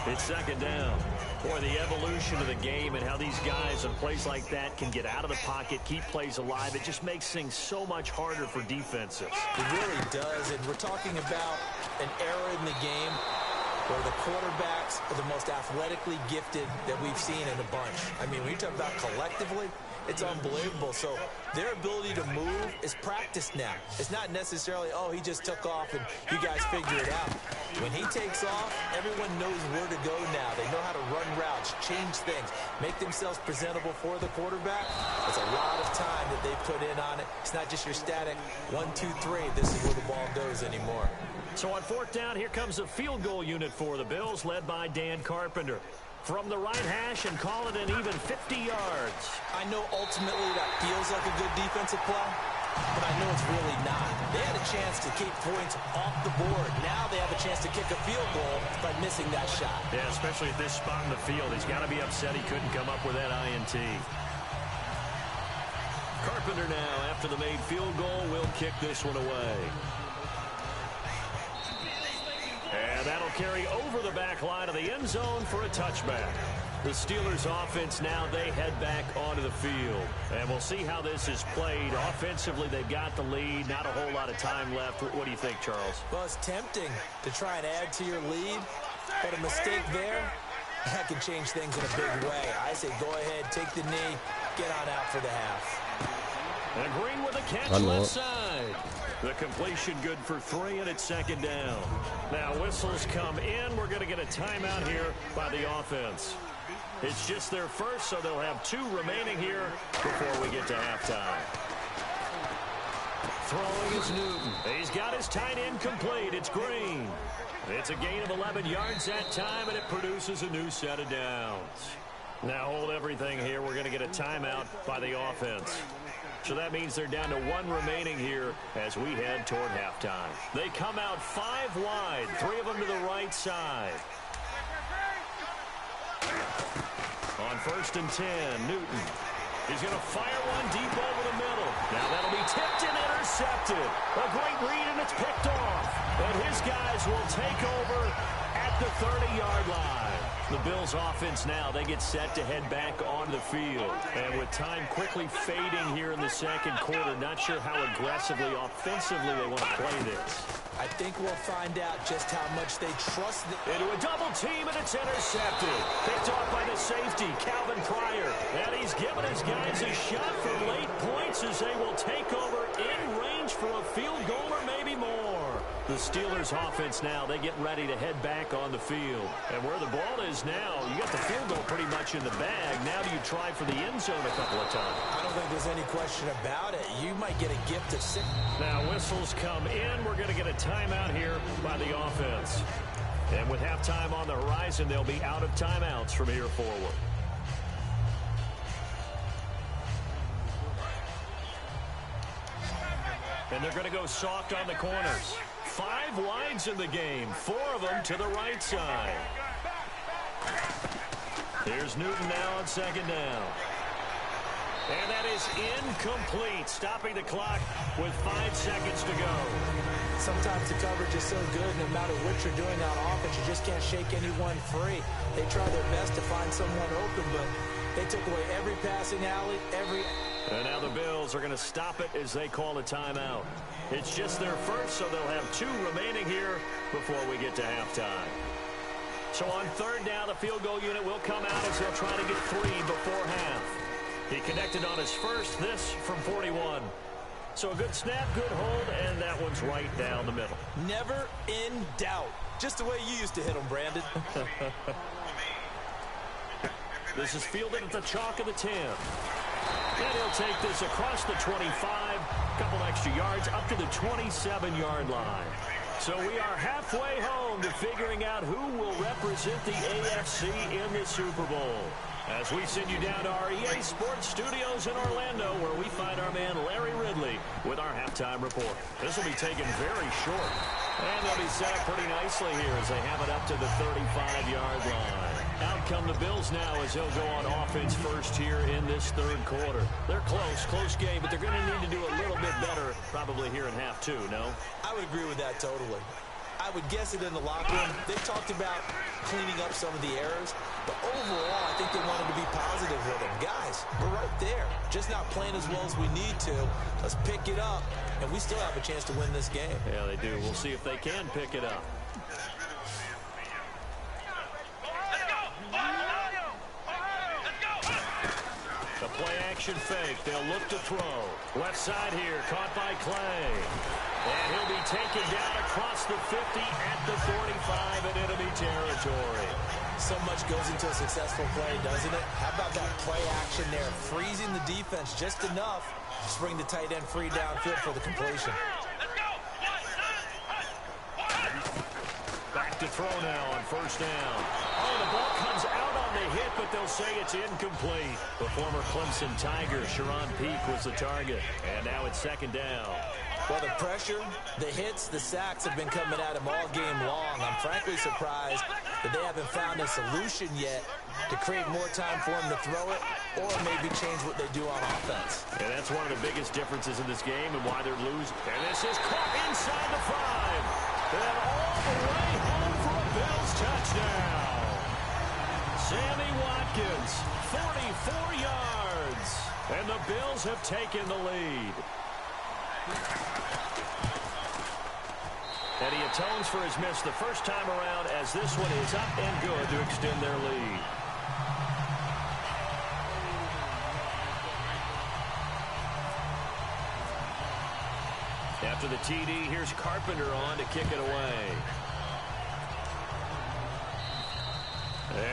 It's 2nd down. Boy, the evolution of the game and how these guys in plays like that can get out of the pocket, keep plays alive, it just makes things so much harder for defenses. It really does, and we're talking about an era in the game where the quarterbacks are the most athletically gifted that we've seen in a bunch. I mean, when you talk about collectively, it's unbelievable. So their ability to move is practiced now. It's not necessarily, oh, he just took off and you guys figure it out. When he takes off, everyone knows where to go now. They know how to run routes, change things, make themselves presentable for the quarterback. It's a lot of time that they put in on it. It's not just your static 1, 2, 3. This is where the ball goes anymore. So on 4th down, here comes a field goal unit for the Bills, led by Dan Carpenter. From the right hash and call it an even 50 yards. I know ultimately that feels like a good defensive play, but I know it's really not. They had a chance to keep points off the board. Now they have a chance to kick a field goal by missing that shot. Yeah, especially at this spot in the field. He's got to be upset he couldn't come up with that INT. Carpenter now, after the made field goal, will kick this one away. And that'll carry over the back line of the end zone for a touchback. The Steelers offense now, they head back onto the field. And we'll see how this is played. Offensively, they've got the lead. Not a whole lot of time left. What do you think, Charles? Well, it's tempting to try and add to your lead, but a mistake there, that can change things in a big way. I say go ahead, take the knee, get on out for the half. And Green with a catch left side. The completion good for 3, and it's 2nd down. Now whistles come in. We're going to get a timeout here by the offense. It's just their first, so they'll have 2 remaining here before we get to halftime. Throwing is Newton. He's got his tight end complete. It's Green. It's a gain of 11 yards that time, and it produces a new set of downs. Now hold everything here. We're going to get a timeout by the offense. So that means they're down to 1 remaining here as we head toward halftime. They come out 5 wide, 3 of them to the right side. On 1st and 10, Newton. He's going to fire one deep over the middle. Now that'll be tipped and intercepted. A great read, and it's picked off. And his guys will take over at the 30-yard line. The Bills offense now, they get set to head back onto the field. And with time quickly fading here in the 2nd quarter, not sure how aggressively, offensively they want to play this. I think we'll find out just how much they trust into a double team, and it's intercepted. Picked off by the safety, Calvin Pryor. And he's given his guys a shot for late points as they will take over in range for a field goal or maybe more. The Steelers offense now, they get ready to head back on the field. And where the ball is now, you got the field goal pretty much in the bag. Now do you try for the end zone a couple of times? I don't think there's any question about it. You might get a gift of 6. Now whistles come in. We're going to get a timeout here by the offense. And with halftime on the horizon, they'll be out of timeouts from here forward. And they're going to go soft on the corners. 5 wides in the game, 4 of them to the right side. Here's Newton now on 2nd down. And that is incomplete, stopping the clock with 5 seconds to go. Sometimes the coverage is so good, no matter what you're doing on offense, you just can't shake anyone free. They try their best to find someone open, but they took away every passing alley, And now the Bills are going to stop it as they call a timeout. It's just their first, so they'll have 2 remaining here before we get to halftime. So on 3rd down, the field goal unit will come out as they'll try to get 3 before half. He connected on his first, this from 41. So a good snap, good hold, and that one's right down the middle. Never in doubt. Just the way you used to hit them, Brandon. This is fielded at the chalk of the 10. And he'll take this across the 25, a couple extra yards, up to the 27-yard line. So we are halfway home to figuring out who will represent the AFC in the Super Bowl. As we send you down to our EA Sports Studios in Orlando, where we find our man Larry Ridley with our halftime report. This will be taken very short. And they'll be set up pretty nicely here as they have it up to the 35-yard line. Out come the Bills now as they'll go on offense first here in this third quarter. They're close game, but they're going to need to do a little bit better probably here in half two, no? I would agree with that totally. I would guess it in the locker room. They talked about cleaning up some of the errors, but overall, I think they wanted to be positive with them. Guys, we're right there. Just not playing as well as we need to. Let's pick it up, and we still have a chance to win this game. Yeah, they do. We'll see if they can pick it up. The play-action fake. They'll look to throw. Left side here, caught by Clay. And he'll be taken down across the 50 at the 45 in enemy territory. So much goes into a successful play, doesn't it? How about that play action there? Freezing the defense just enough to bring the tight end free downfield for the completion. Back to throw now on first down. Oh, the ball comes out on the hit, but they'll say it's incomplete. The former Clemson Tiger, Sharon Peak, was the target. And now it's second down. Well, the pressure, the hits, the sacks have been coming at him all game long. I'm frankly surprised that they haven't found a solution yet to create more time for him to throw it or maybe change what they do on offense. And that's one of the biggest differences in this game and why they're losing. And this is caught inside the 5. And all the way home for a Bills touchdown. Sammy Watkins, 44 yards. And the Bills have taken the lead. And he atones for his miss the first time around as this one is up and good to extend their lead. After the TD, here's Carpenter on to kick it away.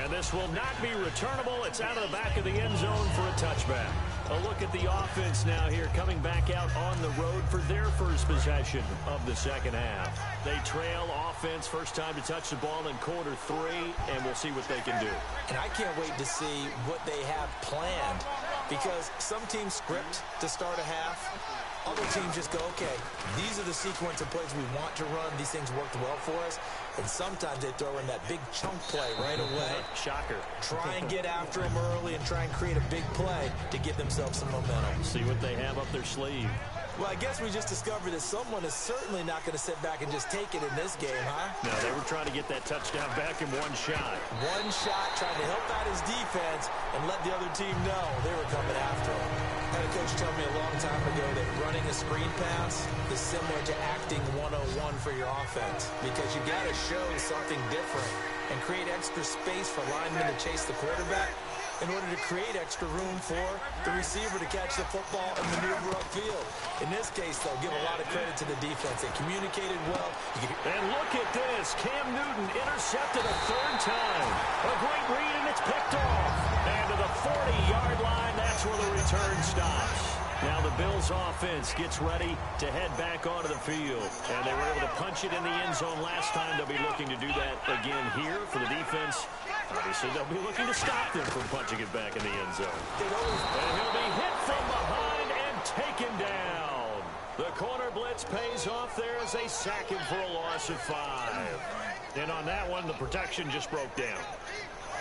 And this will not be returnable. It's out of the back of the end zone for a touchback. A look at the offense now here, coming back out on the road for their first possession of the second half. They trail offense, first time to touch the ball in quarter 3, and we'll see what they can do. And I can't wait to see what they have planned, because some teams script to start a half. Other teams just go, okay, these are the sequence of plays we want to run. These things worked well for us. And sometimes they throw in that big chunk play right away. Shocker. Try and get after them early and try and create a big play to give themselves some momentum. See what they have up their sleeve. Well, I guess we just discovered that someone is certainly not going to sit back and just take it in this game, huh? No, they were trying to get that touchdown back in one shot. One shot, trying to help out his defense and let the other team know they were coming after him. I had a coach tell me a long time ago that running a screen pass is similar to acting 101 for your offense, because you got to show something different and create extra space for linemen to chase the quarterback in order to create extra room for the receiver to catch the football and maneuver upfield. In this case, though, give a lot of credit to the defense. They communicated well. And look at this. Cam Newton intercepted a third time. A great read, and it's picked off. And to the 40-yard line, that's where the return stops. Now the Bills offense gets ready to head back onto the field. And they were able to punch it in the end zone last time. They'll be looking to do that again here for the defense. Obviously, they'll be looking to stop them from punching it back in the end zone. And he'll be hit from behind and taken down. The corner blitz pays off there as they sack him for a loss of 5. And on that one, the protection just broke down.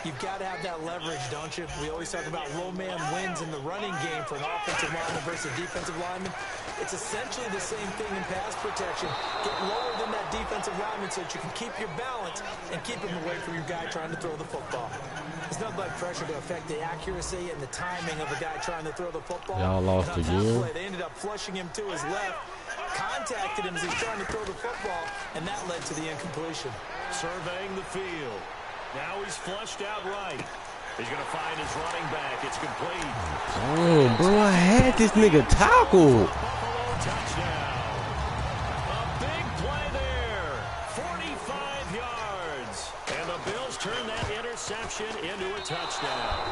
You've got to have that leverage, don't you? We always talk about low man wins in the running game for an offensive lineman versus defensive lineman. It's essentially the same thing in pass protection. Get lower than that defensive lineman so that you can keep your balance and keep him away from your guy trying to throw the football. There's nothing like pressure to affect the accuracy and the timing of a guy trying to throw the football. Y'all lost again. They ended up flushing him to his left, contacted him as he's trying to throw the football, and that led to the incompletion. Surveying the field. Now he's flushed out right. He's going to find his running back. It's complete. Oh, bro, I had this nigga tackled. Buffalo touchdown. A big play there. 45 yards. And the Bills turn that interception into a touchdown.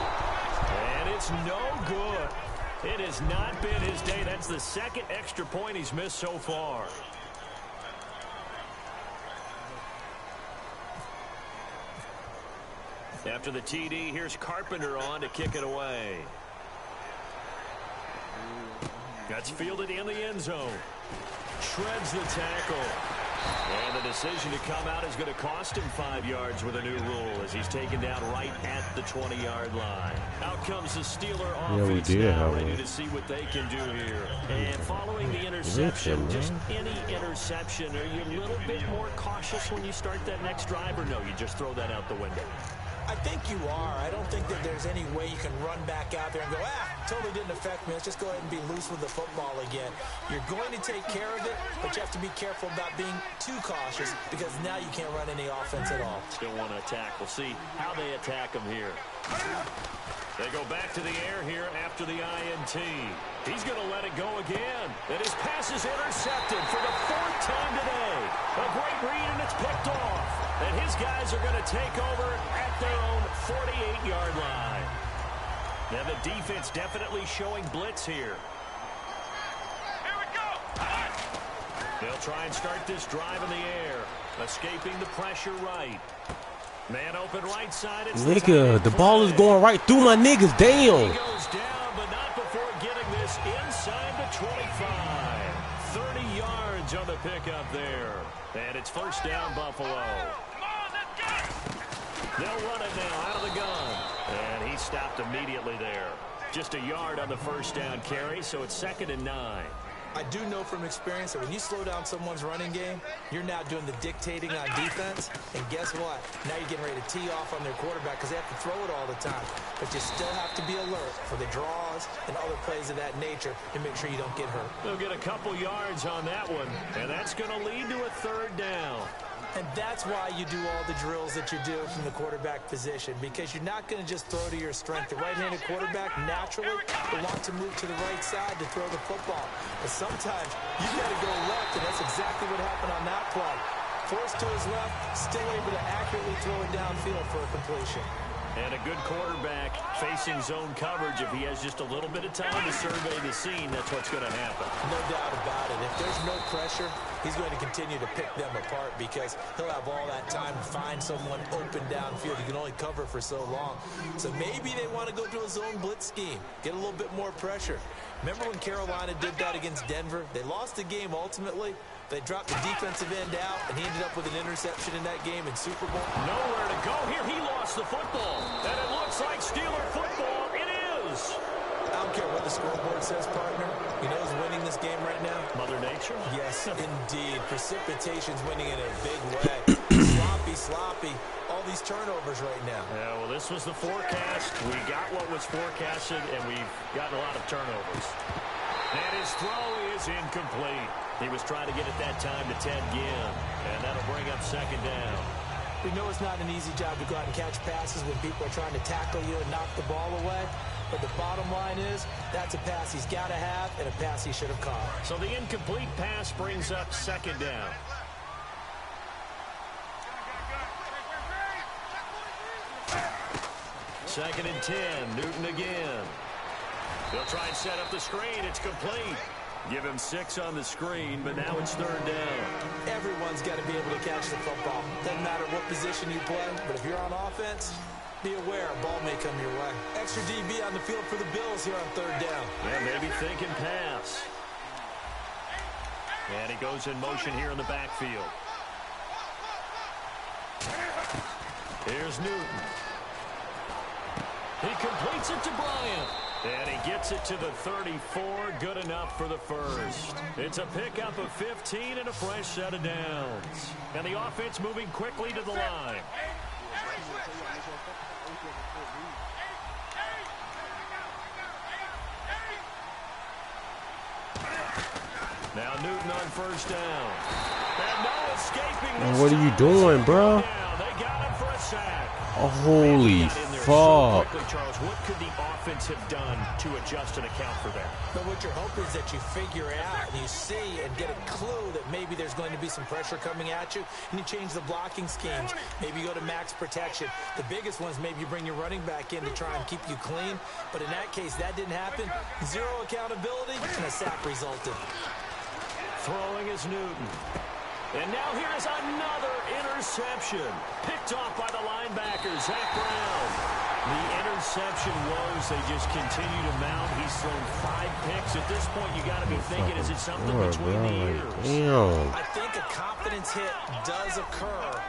And it's no good. It has not been his day. That's the second extra point he's missed so far. After the TD, here's Carpenter on to kick it away. That's fielded in the end zone. Shreds the tackle. And the decision to come out is going to cost him 5 yards with a new rule as he's taken down right at the 20-yard line. Out comes the Steeler offense now, ready to see what they can do here. And following the interception, just any interception, are you a little bit more cautious when you start that next drive, or no, you just throw that out the window? I think you are. I don't think that there's any way you can run back out there and go, totally didn't affect me. Let's just go ahead and be loose with the football again. You're going to take care of it, but you have to be careful about being too cautious because now you can't run any offense at all. Still want to attack. We'll see how they attack him here. They go back to the air here after the INT. He's going to let it go again. And his pass is intercepted for the 4th time today. A great read, and it's picked off. And his guys are going to take over at their own 48-yard line. Now the defense definitely showing blitz here. Here we go. They'll try and start this drive in the air. Escaping the pressure right. Man open right side. Nigga, the ball is going right through my niggas. Damn. He goes down, but not before getting this inside the 25. 30 yards on the pickup there. And it's first down, Buffalo. Come on, let's get it. They'll run it now out of the gun. And he stopped immediately there. Just a yard on the first down carry, so it's 2nd and 9. I do know from experience that when you slow down someone's running game, you're now doing the dictating on defense. And guess what? Now you're getting ready to tee off on their quarterback because they have to throw it all the time. But you still have to be alert for the draws and other plays of that nature to make sure you don't get hurt. They'll get a couple yards on that one, and that's going to lead to a 3rd down. And that's why you do all the drills that you do from the quarterback position, because you're not going to just throw to your strength. The right-handed quarterback naturally will want to move to the right side to throw the football. But sometimes you got to go left, and that's exactly what happened on that play. Forced to his left, still able to accurately throw it downfield for a completion. And a good quarterback facing zone coverage. If he has just a little bit of time to survey the scene, that's what's going to happen. No doubt about it. If there's no pressure, he's going to continue to pick them apart because he'll have all that time to find someone open downfield. You can only cover for so long. So maybe they want to go to a zone blitz scheme, get a little bit more pressure. Remember when Carolina did that against Denver? They lost the game ultimately. They dropped the defensive end out, and he ended up with an interception in that game in Super Bowl. Nowhere to go here. He lost the football. And it looks like Steeler football. It is. I don't care what the scoreboard says, partner. You know who's winning this game right now? Mother Nature? Yes, indeed. Precipitation's winning in a big way. Sloppy. All these turnovers right now. Yeah, well, this was the forecast. We got what was forecasted, and we've gotten a lot of turnovers. And his throw is incomplete. He was trying to get it that time to Ted Ginn, and that'll bring up 2nd down. We know it's not an easy job to go out and catch passes when people are trying to tackle you and knock the ball away. But the bottom line is, that's a pass he's got to have and a pass he should have caught. So the incomplete pass brings up 2nd down. Second and 10, Newton again. They'll try and set up the screen. It's complete. Give him 6 on the screen, but now it's 3rd down. Everyone's got to be able to catch the football. Doesn't matter what position you play, but if you're on offense, be aware a ball may come your way. Extra DB on the field for the Bills here on 3rd down. Yeah, maybe thinking pass. And he goes in motion here in the backfield. Here's Newton. He completes it to Bryant. And he gets it to the 34. Good enough for the first. It's a pickup of 15 and a fresh set of downs. And the offense moving quickly to the line. Now Newton on 1st down. And no escaping this. What are you doing, bro? They got him for a sack. Oh, holy fuck. Charles, what could the offense have done to adjust and account for that? But what you're hoping is that you figure out and you see and get a clue that maybe there's going to be some pressure coming at you, and you change the blocking schemes. Maybe you go to max protection. The biggest ones, maybe you bring your running back in to try and keep you clean. But in that case, that didn't happen. Zero accountability, and a sack resulted. Throwing is Newton. And now here is another interception. interception. Picked off by the linebacker, Zach Brown. The interception woes, they just continue to mount. He's thrown 5 picks. At this point, you got to be thinking, is it something between the ears? Damn. I think a confidence hit does occur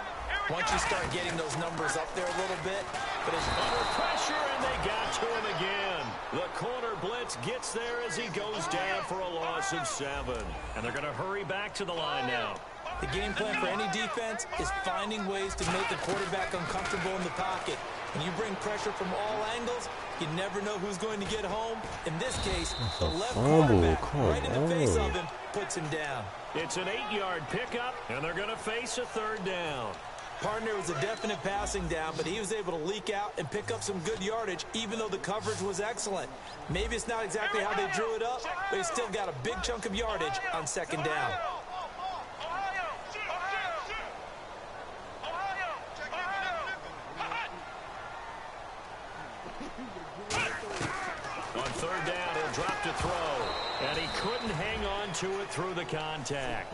once you start getting those numbers up there a little bit. But it's under pressure, and they got to him again. The corner blitz gets there as he goes down for a loss of 7. And they're going to hurry back to the line now. The game plan for any defense is finding ways to make the quarterback uncomfortable in the pocket. When you bring pressure from all angles, you never know who's going to get home. In this case, the left quarterback right in the face of him puts him down. It's an 8-yard pickup, and they're going to face a 3rd down. Partner was a definite passing down, but he was able to leak out and pick up some good yardage, even though the coverage was excellent. Maybe it's not exactly how they drew it up, but he still got a big chunk of yardage on 2nd down. On 3rd down, he'll drop to throw, and he couldn't hang on to it through the contact.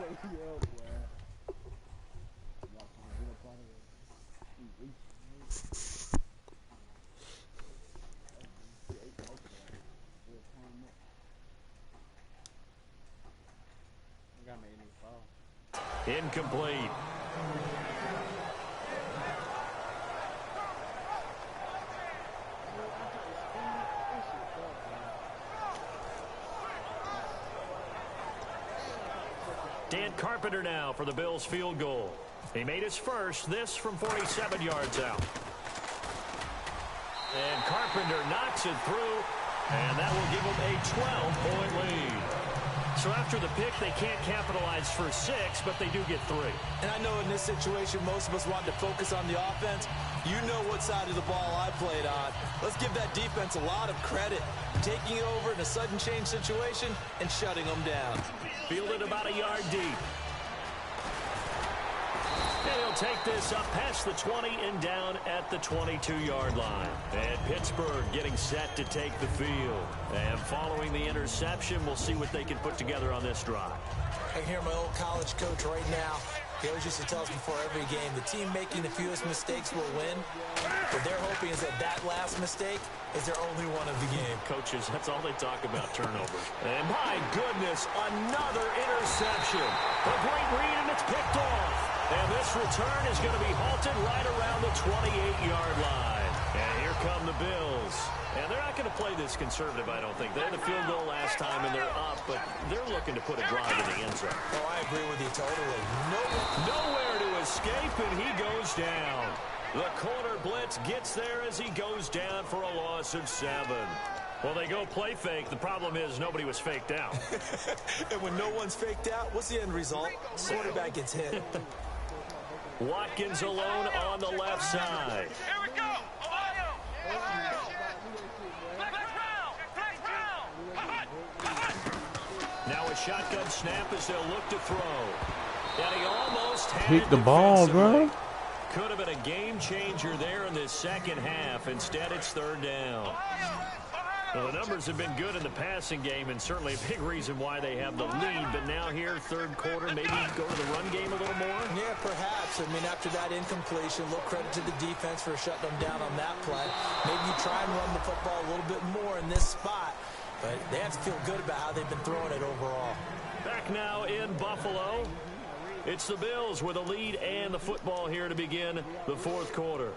Incomplete. Dan Carpenter now for the Bills field goal. He made his first, this from 47 yards out. And Carpenter knocks it through, and that will give him a 12-point lead. So after the pick, they can't capitalize for 6, but they do get 3. And I know in this situation, most of us wanted to focus on the offense. You know what side of the ball I played on. Let's give that defense a lot of credit. Taking it over in a sudden change situation and shutting them down. Fielded about a yard deep. And he'll take this up past the 20 and down at the 22-yard line. And Pittsburgh getting set to take the field. And following the interception, we'll see what they can put together on this drive. I hear my old college coach right now. He always used to tell us before every game, the team making the fewest mistakes will win. What they're hoping is that that last mistake is their only one of the game. Coaches, that's all they talk about, turnovers. And my goodness, another interception. A great read, and it's picked off. And this return is going to be halted right around the 28-yard line. And here come the Bills. And they're not going to play this conservative, I don't think. They had a field goal last time, and they're up, but they're looking to put a drive in the end zone. Oh, I agree with you totally. Nowhere to escape, and he goes down. The corner blitz gets there as he goes down for a loss of 7. Well, they go play fake. The problem is nobody was faked out. And when no one's faked out, what's the end result? Quarterback gets hit. Watkins alone on the left side. Here we go. Ohio. Now a shotgun snap as they'll look to throw. And he almost had Hit the ball, bro. Could have been a game changer there in this second half. Instead, it's 3rd down. Well, the numbers have been good in the passing game, and certainly a big reason why they have the lead. But now here, 3rd quarter, maybe go to the run game a little more? Yeah, perhaps. I mean, after that incompletion, a little credit to the defense for shutting them down on that play. Maybe you try and run the football a little bit more in this spot. But they have to feel good about how they've been throwing it overall. Back now in Buffalo. It's the Bills with a lead and the football here to begin the 4th quarter.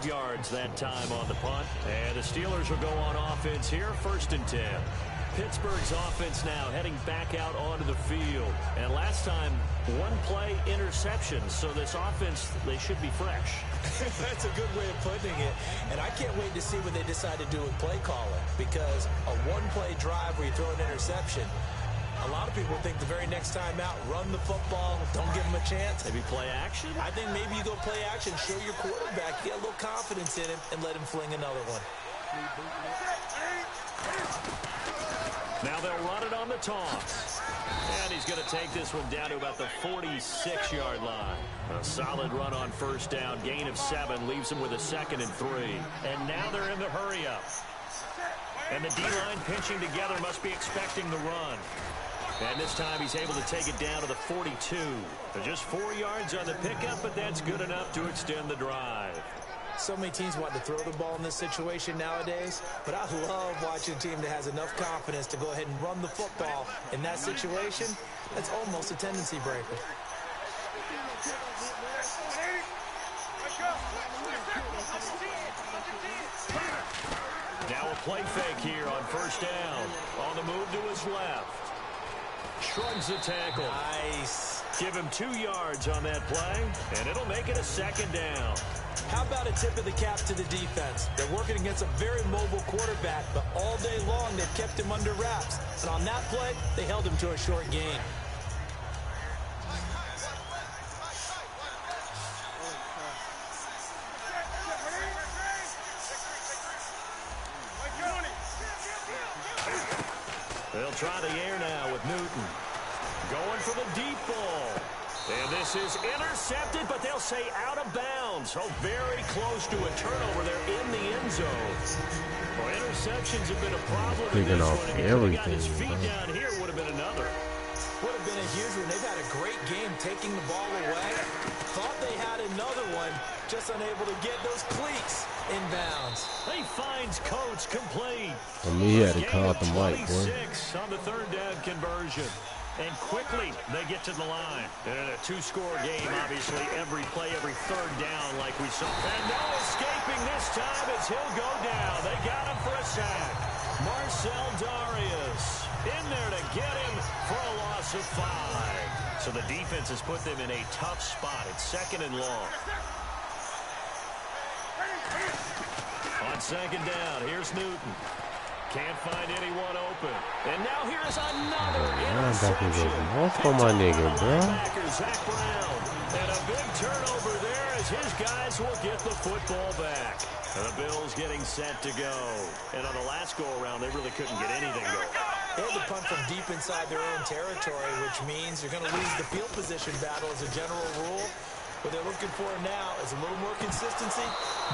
Yards that time on the punt. And the Steelers will go on offense here, 1st and 10. Pittsburgh's offense now heading back out onto the field. And last time, one play interception. So this offense, they should be fresh. That's a good way of putting it. And I can't wait to see what they decide to do with play calling. Because a one-play drive where you throw an interception, a lot of people think the very next time out, run the football, don't give them a chance. Maybe play action? I think maybe you go play action, show your quarterback, get a little confidence in him, and let him fling another one. Now they'll run it on the toss. And he's going to take this one down to about the 46-yard line. A solid run on first down. Gain of 7 leaves him with a 2nd and 3. And now they're in the hurry-up. And the D-line pinching together must be expecting the run. And this time he's able to take it down to the 42. Just 4 yards on the pickup, but that's good enough to extend the drive. So many teams want to throw the ball in this situation nowadays, but I love watching a team that has enough confidence to go ahead and run the football. In that situation, that's almost a tendency breaker. Now a play fake here on first down. On the move to his left. Shrugs the tackle. Nice. Give him 2 yards on that play, and it'll make it a 2nd down. How about a tip of the cap to the defense? They're working against a very mobile quarterback, but all day long they've kept him under wraps. And on that play, they held him to a short gain. They'll try the air now with Newton. Going for the deep ball. And this is intercepted, but they'll say out of bounds. So very close to a turnover there in the end zone. Well, interceptions have been a problem in this one. If he got his feet down here, would have been another. Would have been a huge one. They've had a great game taking the ball away. Thought they had another one, just unable to get those cleats inbounds. He finds Coates complete. For me, he had to call out the mic, boy. 26 on the 3rd down conversion. And quickly, they get to the line. And in a 2-score game, obviously, every play, every 3rd down like we saw. And no escaping this time as he'll go down. They got him for a sack. Marcel Darius in there to get him for a loss of 5. So the defense has put them in a tough spot. It's 2nd and long. On 2nd down, here's Newton. Can't find anyone open. And now here's another interception. Off on my nigga, bro. Zach Brown. And a big turnover there as his guys will get the football back. And the Bills getting set to go. And on the last go-around, they really couldn't get anything going. They had to punt from deep inside their own territory, which means you're going to lose the field position battle as a general rule. What they're looking for now is a little more consistency,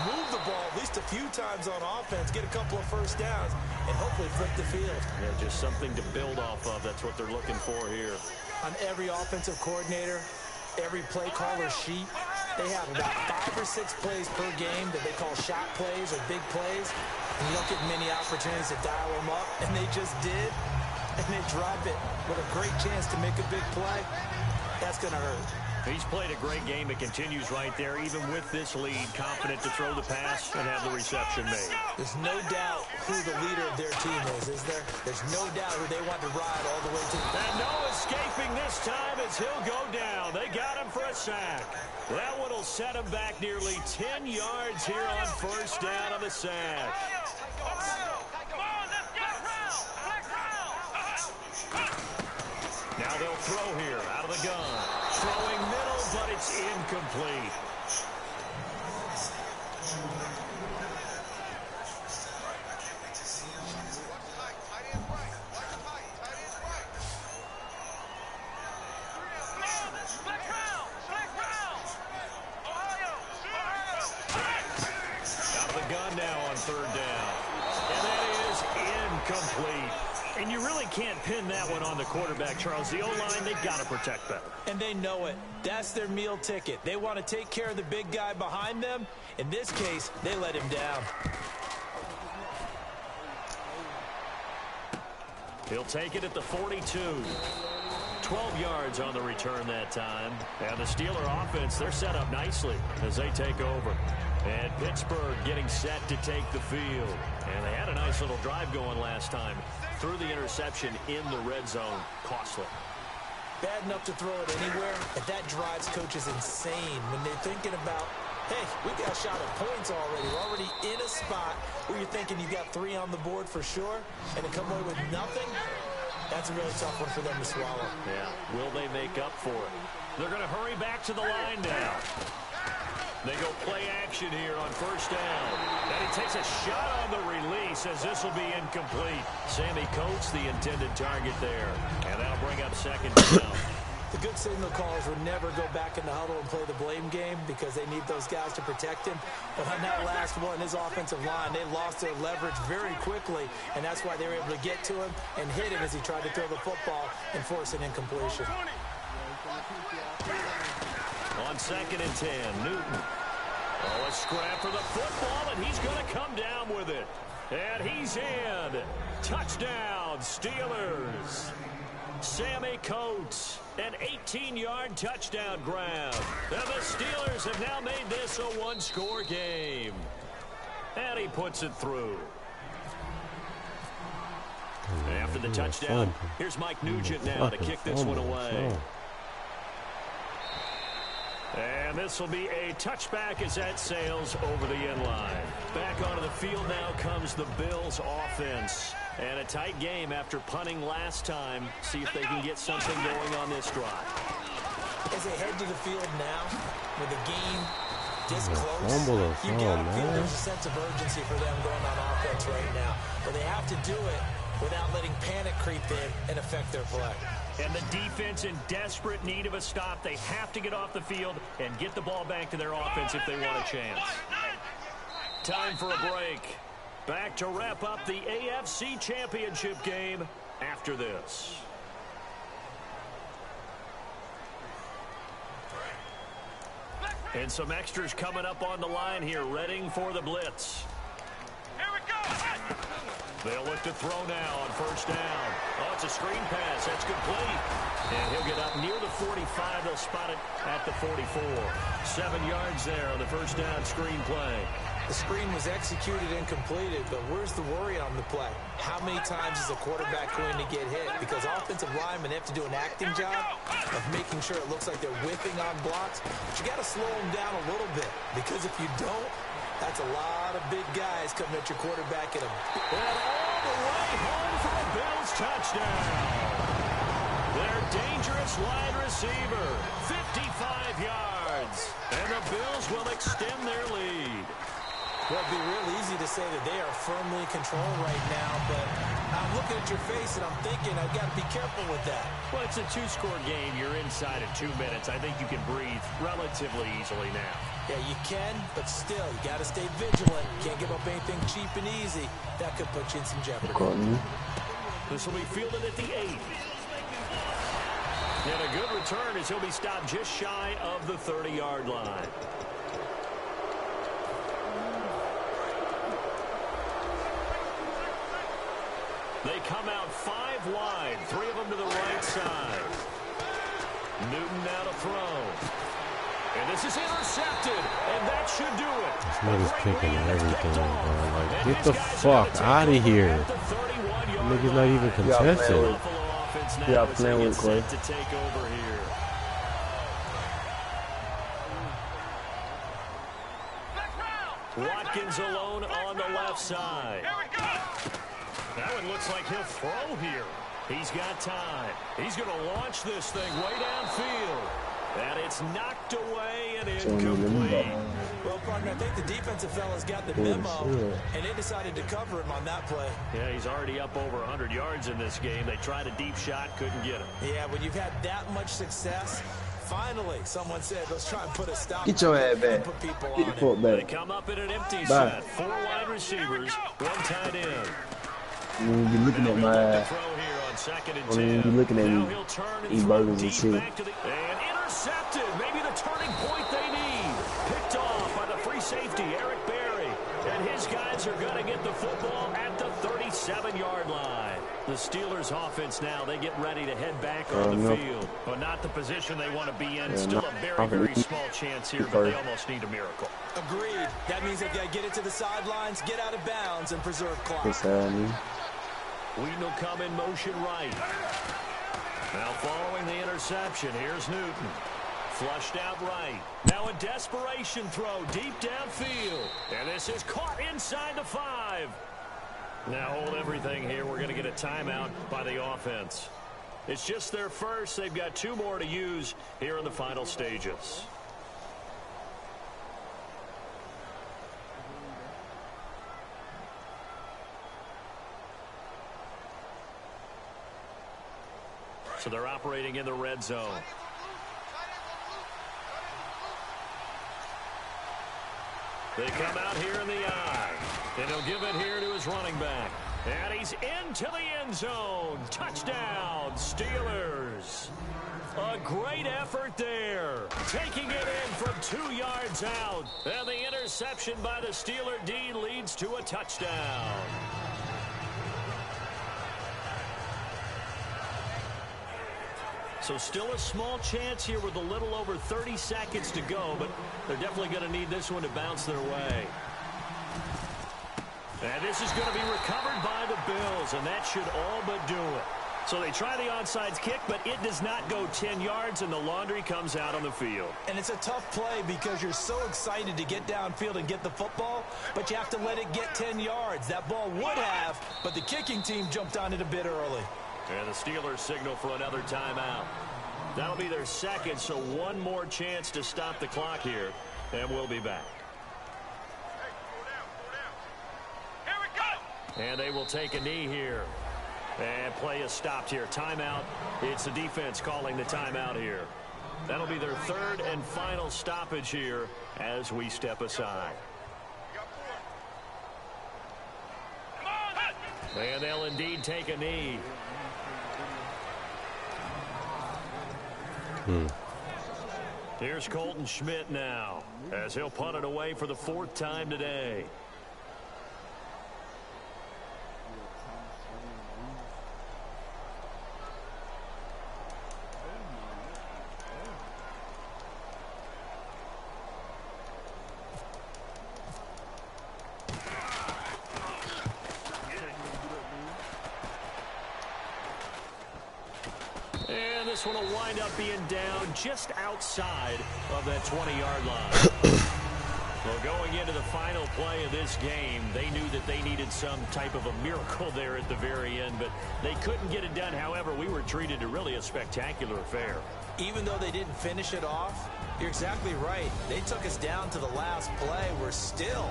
move the ball at least a few times on offense, get a couple of first downs, and hopefully flip the field. Yeah, just something to build off of. That's what they're looking for here. On every offensive coordinator, every play caller sheet, they have about 5 or 6 plays per game that they call shot plays or big plays. And you don't get many opportunities to dial them up, and they just did, and they drop it with a great chance to make a big play. That's going to hurt. He's played a great game. It continues right there, even with this lead, confident to throw the pass and have the reception made. There's no doubt who the leader of their team is there? There's no doubt who they want to ride all the way to the... And no escaping this time as he'll go down. They got him for a sack. That one will set him back nearly 10 yards here on first down on the sack. Now they'll throw here out of the gun. Throwing middle, but it's incomplete. Out of the gun now on 3rd down. And that is incomplete. And you really can't pin that one on the quarterback, Charles. The O-line, they've got to protect better. And they know it. That's their meal ticket. They want to take care of the big guy behind them. In this case, they let him down. He'll take it at the 42. 12 yards on the return that time. And the Steeler offense, they're set up nicely as they take over. And Pittsburgh getting set to take the field. And they had a nice little drive going last time. Threw the interception in the red zone. Costly. Bad enough to throw it anywhere, but that drives coaches insane when they're thinking about, hey, we got a shot at points already. We're already in a spot where you're thinking you got 3 on the board for sure, and to come away with nothing, that's a really tough one for them to swallow. Yeah, will they make up for it? They're going to hurry back to the line now. They go play action here on first down. And he takes a shot on the release as this will be incomplete. Sammy Coates, the intended target there. And that'll bring up second down. The good signal callers would never go back in the huddle and play the blame game because they need those guys to protect him. But on that last one, his offensive line, they lost their leverage very quickly, and that's why they were able to get to him and hit him as he tried to throw the football and force an incompletion. On 2nd and 10, Newton. Oh, a scrap for the football, and he's going to come down with it. And he's in. Touchdown, Steelers. Sammy Coates, an 18-yard touchdown grab. And the Steelers have now made this a one-score game. And he puts it through. After the touchdown, here's Mike Nugent now to kick this one away. And this will be a touchback as that sails over the end line. Back onto the field now comes the Bills offense. And a tight game after punting last time. See if they can get something going on this drive. As they head to the field now, with the game this close, you gotta feel there's a sense of urgency for them going on offense right now. But they have to do it without letting panic creep in and affect their play. And the defense in desperate need of a stop. They have to get off the field and get the ball back to their offense if they want a chance. Time for a break. Back to wrap up the AFC Championship game after this. And some extras coming up on the line here, readying for the blitz. Here we go. They'll look to throw now on first down. Oh, it's a screen pass. That's complete. And he'll get up near the 45. They'll spot it at the 44. 7 yards there on the first down screen play. The screen was executed and completed, but where's the worry on the play? How many times is a quarterback going to get hit? Because offensive linemen have to do an acting job of making sure it looks like they're whipping on blocks. But you got to slow them down a little bit, because if you don't, that's a lot of big guys coming at your quarterback in a... And all the way home for a Bills touchdown. Their dangerous wide receiver, 55 yards. And the Bills will extend their lead. Well, it'd be real easy to say that they are firmly in control right now, but I'm looking at your face and I'm thinking I've got to be careful with that. Well, it's a 2-score game. You're inside of 2 minutes. I think you can breathe relatively easily now. Yeah, you can, but still, you got to stay vigilant. Can't give up anything cheap and easy. That could put you in some jeopardy. This will be fielded at the 8. And a good return as he'll be stopped just shy of the 30-yard line. They come out 5 wide, 3 of them to the right side. Newton now to throw. And this is intercepted, and that should do it. This nigga's kicking everything, bro. Like, get the fuck out of here. Nigga's not even contested. Yeah, playing with Clay. To take over here. Watkins alone on the left side. That one looks like he'll throw here. He's got time. He's going to launch this thing way downfield. And it's knocked away and incomplete. Well, partner, I think the defensive fellas got the memo, and they decided to cover him on that play. Yeah, he's already up over 100 yards in this game. They tried a deep shot, couldn't get him. Yeah, when you've had that much success, finally, someone said, let's try and put a stop. Get your ass back. Put people Get your on foot They back. come up in an empty set. 4 wide receivers, 1 tight end. When you looking at my ass, when you looking at me, eat burgers and shit. And intercepted. Maybe the turning point they need. Picked off by the free safety, Eric Berry. And his guys are going to get the football at the 37-yard line. The Steelers offense now, they get ready to head back on the field. But not the position they want to be in. Still a very, very small chance here, but they almost need a miracle. Agreed. That means they've got to get it to the sidelines, get out of bounds, and preserve clock. Wheaton will come in motion right. Now following the interception, here's Newton. Flushed out right. Now a desperation throw deep downfield. And this is caught inside the 5. Now hold everything here. We're going to get a timeout by the offense. It's just their first. They've got 2 more to use here in the final stages. So they're operating in the red zone. They come out here in the eye. And he'll give it here to his running back. And he's into the end zone. Touchdown, Steelers. A great effort there. Taking it in from 2 yards out. And the interception by the Steeler D leads to a touchdown. So still a small chance here with a little over 30 seconds to go, but they're definitely going to need this one to bounce their way. And this is going to be recovered by the Bills, and that should all but do it. So they try the onside kick, but it does not go 10 yards, and the laundry comes out on the field. And it's a tough play because you're so excited to get downfield and get the football, but you have to let it get 10 yards. That ball would have, but the kicking team jumped on it a bit early. And the Steelers signal for another timeout. That'll be their second, so one more chance to stop the clock here, and we'll be back. Here we go. And they will take a knee here. And play is stopped here. Timeout. It's the defense calling the timeout here. That'll be their third and final stoppage here as we step aside. And they'll indeed take a knee. Here's Colton Schmidt now as he'll punt it away for the 4th time today. This one will wind up being down just outside of that 20-yard line. Well, going into the final play of this game, they knew that they needed some type of a miracle there at the very end, but they couldn't get it done. However, we were treated to really a spectacular affair. Even though they didn't finish it off, you're exactly right. They took us down to the last play. We're still,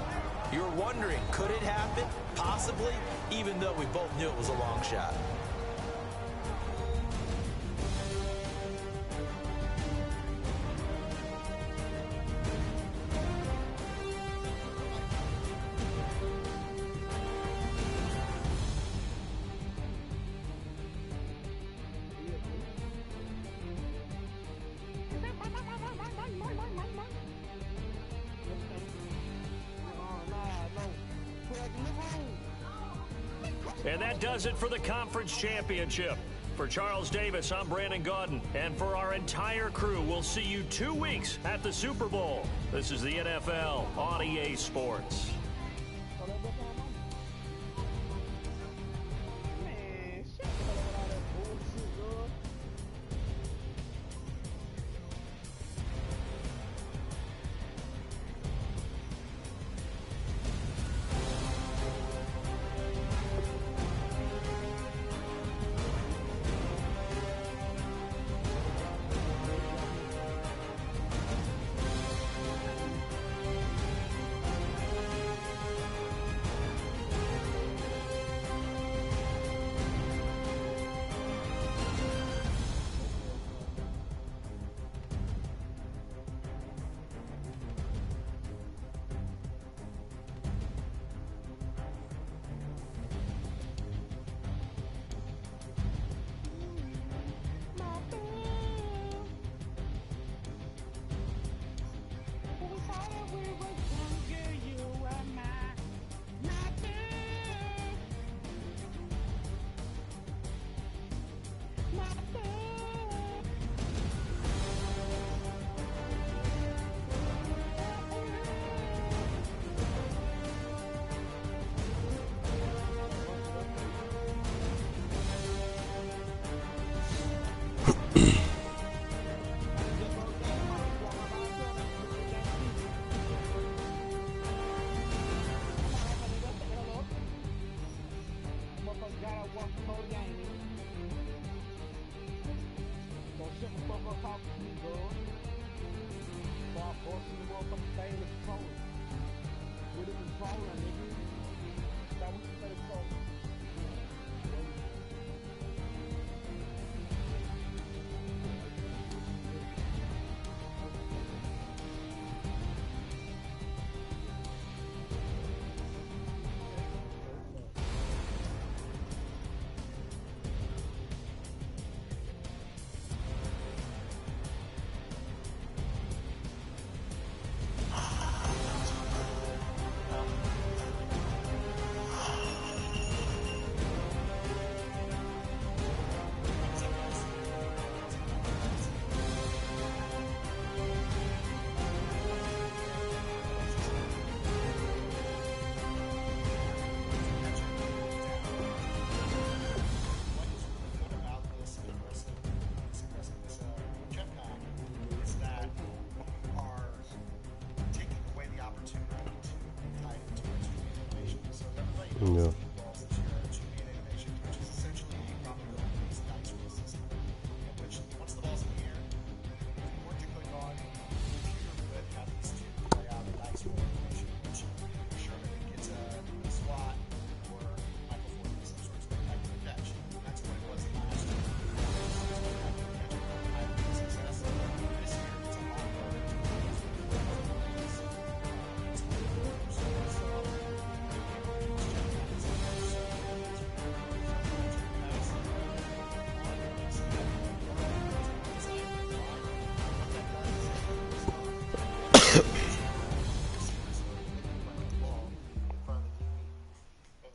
you're wondering, could it happen? Possibly, even though we both knew it was a long shot. And that does it for the conference championship. For Charles Davis, I'm Brandon Gaudin. And for our entire crew, we'll see you 2 weeks at the Super Bowl. This is the NFL on EA Sports. walk before the game, nigga. Don't shut the fuck up talking to me, girl. Start forcing the motherfucking thing to control it. With the controller, nigga. Stop what you say to control it. Yeah.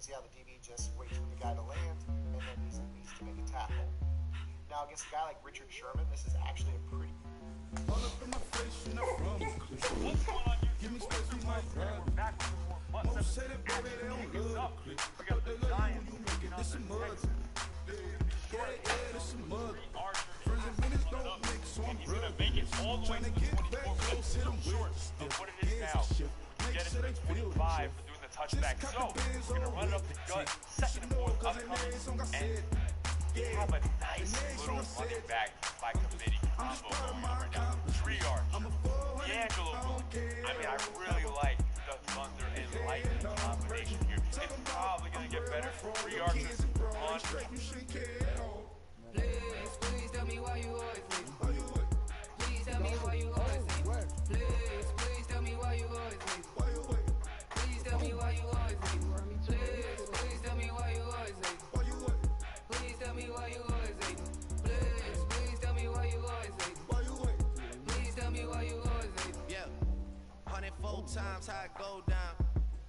See how the DB just waits for the guy to land and then needs to make a tackle. Now against a guy like Richard Sherman, this is actually a pretty. He's going to make it all the way to the 24, but it's still short of what it is now. Get it to the 25 for doing the touchback. So, we're going to run it up the gut. Second and fourth upcoming. And we have a nice little running back by committee combo going on right now. 3 yards. D'Angelo. I mean, I really like the Thunder and Lightning combination here. It's probably going to get better. 3 yards is on. Please tell me why you always leave. Please tell me why you always leave. Please tell me why you always leave. Please tell me why you always leave. Please tell me why you always leave. Please tell me why you always leave. Please tell me why you always leave. Please tell me why you always leave. Yeah, 104 times how it go down.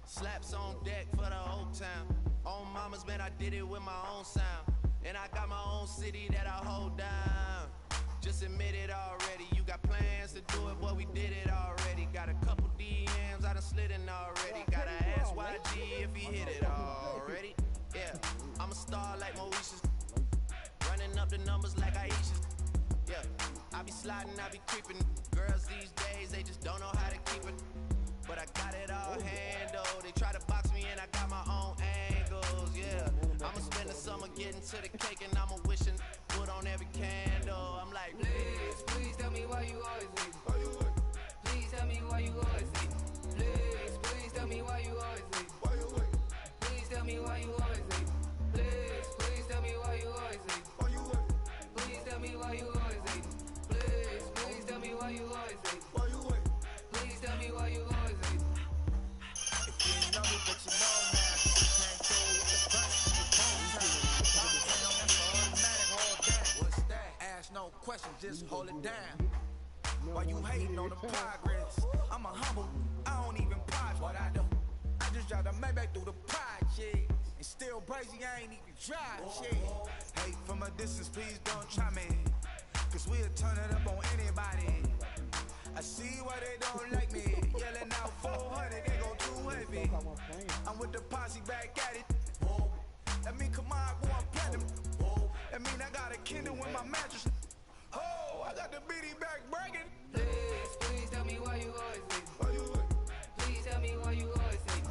Slaps on deck for the whole time. On mamas, man, I did it with my own sound. And I got my own city that I hold down. Just admit it already. You got plans to do it, boy, we did it already. Got a couple DMs, I done slid in already. Gotta ask YG if he hit it already. Yeah, I'm a star like Mauritius. Running up the numbers like Aisha's. Yeah, I be sliding, I be creeping. Girls these days, they just don't know how to keep it. But I got it all handled. They try to box me in, I got my own angles, yeah. I'ma spend the summer getting to the cake and I'ma wishing put on every candle. I'm like, please tell me why you always leave. Please tell me why you always leave. Please tell me why you always leave. Please tell me why you always leave. Please tell me why you always leave. Please tell me why you always leave. Please tell me why you always leave. Please tell me why you always leave. if you ain't know me, but you know now. You can't go with the bus, you phone time. What's that? Ask no question, just hold it down. While you hating on the progress, I'm a humble, I don't even pride what I do. I just drive the Maybach through the project. And still crazy, I ain't even drive shit. Hate from a distance, please don't try me. Cause we'll turn it up on anybody. I see why they don't like me. Yelling out 400, they go too heavy. I'm with the posse back at it. That mean come on, go on platinum. That mean I got a Kindle with my mattress. Oh, I got the BD back bragging. Please tell me why you always leave. Please tell me why you always leave.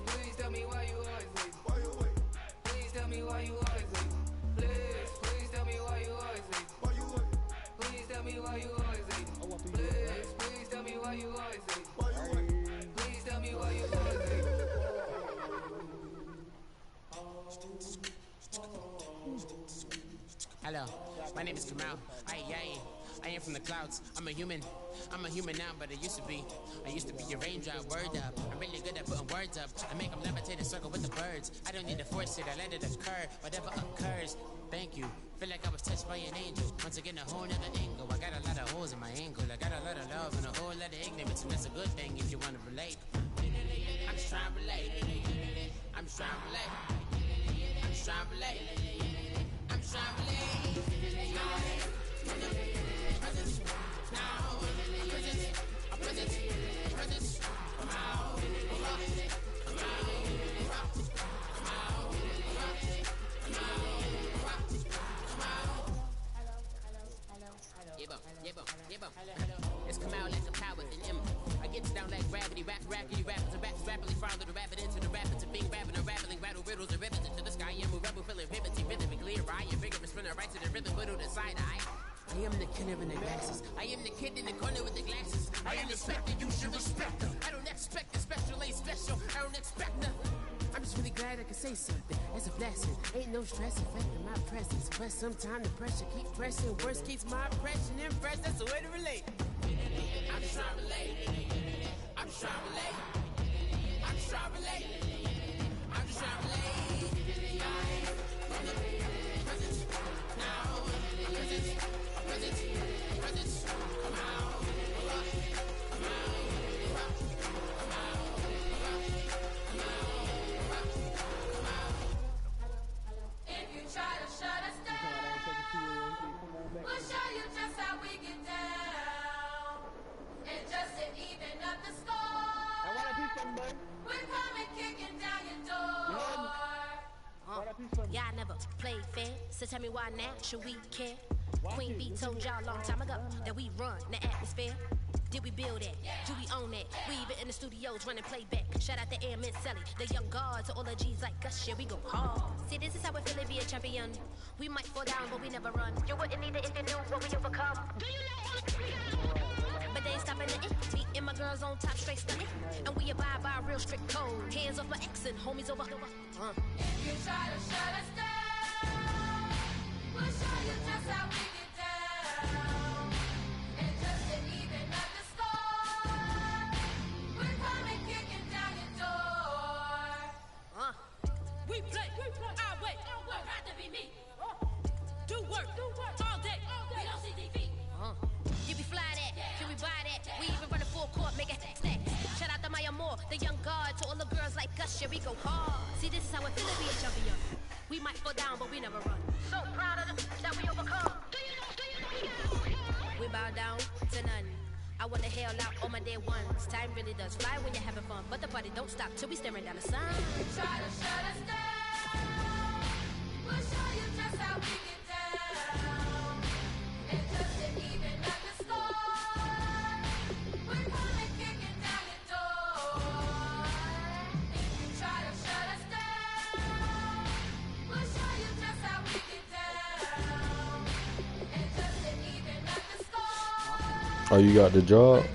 Please tell me why you always leave. Please tell me why Hello, my name is Kamal. I am from the clouds. I'm a human now, but I used to be a raindrop, word up. I'm really good at putting words up. I make them levitate and circle with the birds. I don't need to force it, I let it occur. Whatever occurs, thank you. Feel like I was touched by an angel. Once again, a whole nother angle. I got a lot of holes in my angle. I got a lot of love and a whole lot of ignorance, and that's a good thing if you want to relate. I'm just trying to relate. I'm just trying to relate. I'm just trying to relate. I'm just trying to relate. It's come out like a power in him. I get down like gravity, rackety rappers and raps rapidly follow the rapid into the rapids of being rapping and rattling, rattle riddles and ribbons into the sky. I'm a rebel, feeling riveting, rhythmically, right? You're bigger, spinning right to the rhythm, but to the side, I am the killer in the glasses. I am the kid in the corner with the glasses. I am the specter, you should respect them. I don't expect a special, ain't special. I don't expect nothing. I'm just really glad I can say something. It's a blessing. Ain't no stress affecting my presence. But sometimes the pressure keep pressing. Worst keeps my impression impressed. That's the way to relate. I'm just trying to relate. I'm just trying to relate. I'm just trying to relate. I'm just trying to relate. From the presence, now, presence, come out, come out. If you try to shut us down, we'll show you just how we get down. And just to even up the score, we're coming kicking down your door. Y'all never played fair, so tell me why now should we care? Queen B told y'all a long time ago that we run the atmosphere. Did we build it? Do we own it? We even in the studios running playback. Shout out to Airman Sally, the young guard, to all the G's like us. Yeah, we go hard. See, this is how we feel to be a champion. We might fall down, but we never run. You wouldn't need it if you knew what we overcome. Do you know? But they ain't stopping nothing. Me and my girls on top, straight stunning. And we abide by a real strict code. Hands off my ex and homies over. If you try to shut us down, we'll show you just how we get down. And just to even up the score, we're coming kicking down your door. We play our way. Don't have to be me. Do work all day. We don't see defeat. Did we fly that? Can we buy that? We even run a full court, make it stack. Shout out to Maya Moore, the young guard, to all the girls like us. Yeah, we go hard. See, this is how it feel to be a champion. We might fall down, but we never run. So proud of them that we overcome. Do you know? We bow down to none. I wanna hail out all my day ones. Time really does fly when you're having fun, but the party don't stop till we staring down the sun. Try to shut us down, we'll show you just how we get down. And just to even up the score, we're coming kicking down your door. If you try to shut us down, we'll show you just how we get down. And just to even up the score, Oh, you got the job?